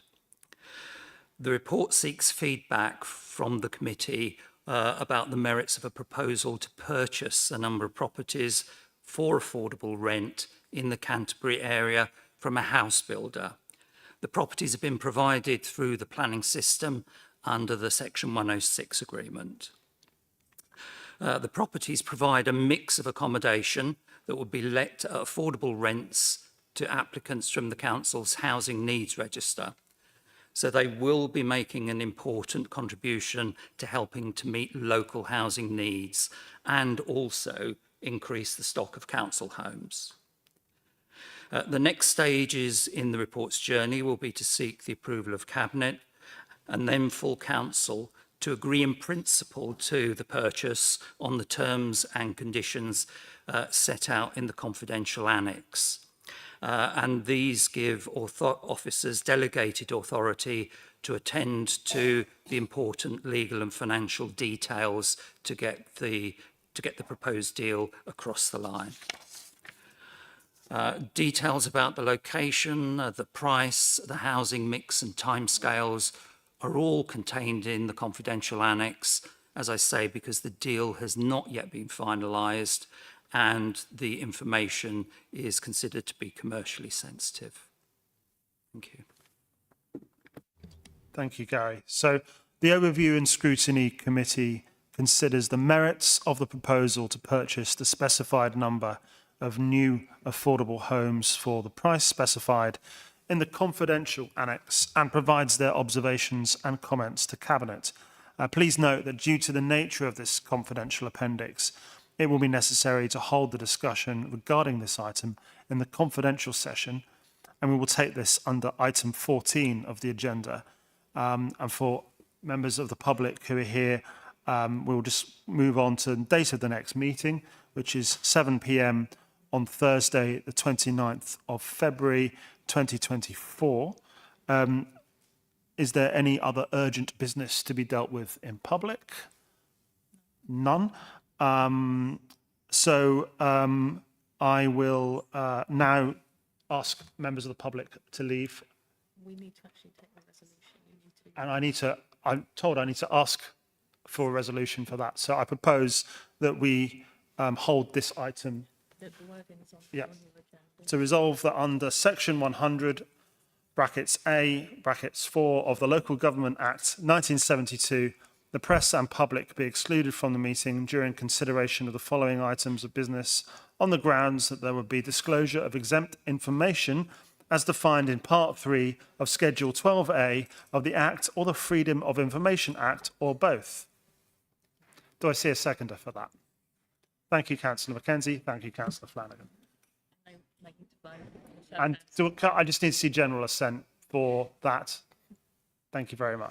The report seeks feedback from the committee about the merits of a proposal to purchase a number of properties for affordable rent in the Canterbury area from a house builder. The properties have been provided through the planning system under the Section 106 agreement. The properties provide a mix of accommodation that would be let at affordable rents to applicants from the Council's Housing Needs Register. So they will be making an important contribution to helping to meet local housing needs and also increase the stock of council homes. The next stages in the report's journey will be to seek the approval of Cabinet and then full council to agree in principle to the purchase on the terms and conditions set out in the confidential annex. And these give officers delegated authority to attend to the important legal and financial details to get the proposed deal across the line. Details about the location, the price, the housing mix and timescales are all contained in the confidential annex, as I say, because the deal has not yet been finalised and the information is considered to be commercially sensitive. Thank you. Thank you, Gary. So the Overview and Scrutiny Committee considers the merits of the proposal to purchase the specified number of new affordable homes for the price specified in the confidential annex and provides their observations and comments to Cabinet. Please note that due to the nature of this confidential appendix, it will be necessary to hold the discussion regarding this item in the confidential session, and we will take this under item 14 of the agenda. And for members of the public who are here, we'll just move on to the date of the next meeting, which is 7 p.m. on Thursday, the 29th of February 2024. Is there any other urgent business to be dealt with in public? None. I will now ask members of the public to leave. We need to actually take the resolution. And I'm told I need to ask for a resolution for that. So I propose that we hold this item. The wording is on Yeah. on your agenda. To resolve that under section 100, brackets A, brackets 4 of the Local Government Act 1972, the press and public be excluded from the meeting during consideration of the following items of business on the grounds that there would be disclosure of exempt information as defined in Part 3 of Schedule 12A of the Act or the Freedom of Information Act, or both. Do I see a seconder for that? Thank you, Councillor Mackenzie. Thank you, Councillor Flanagan. And I just need to see general assent for that. Thank you very much.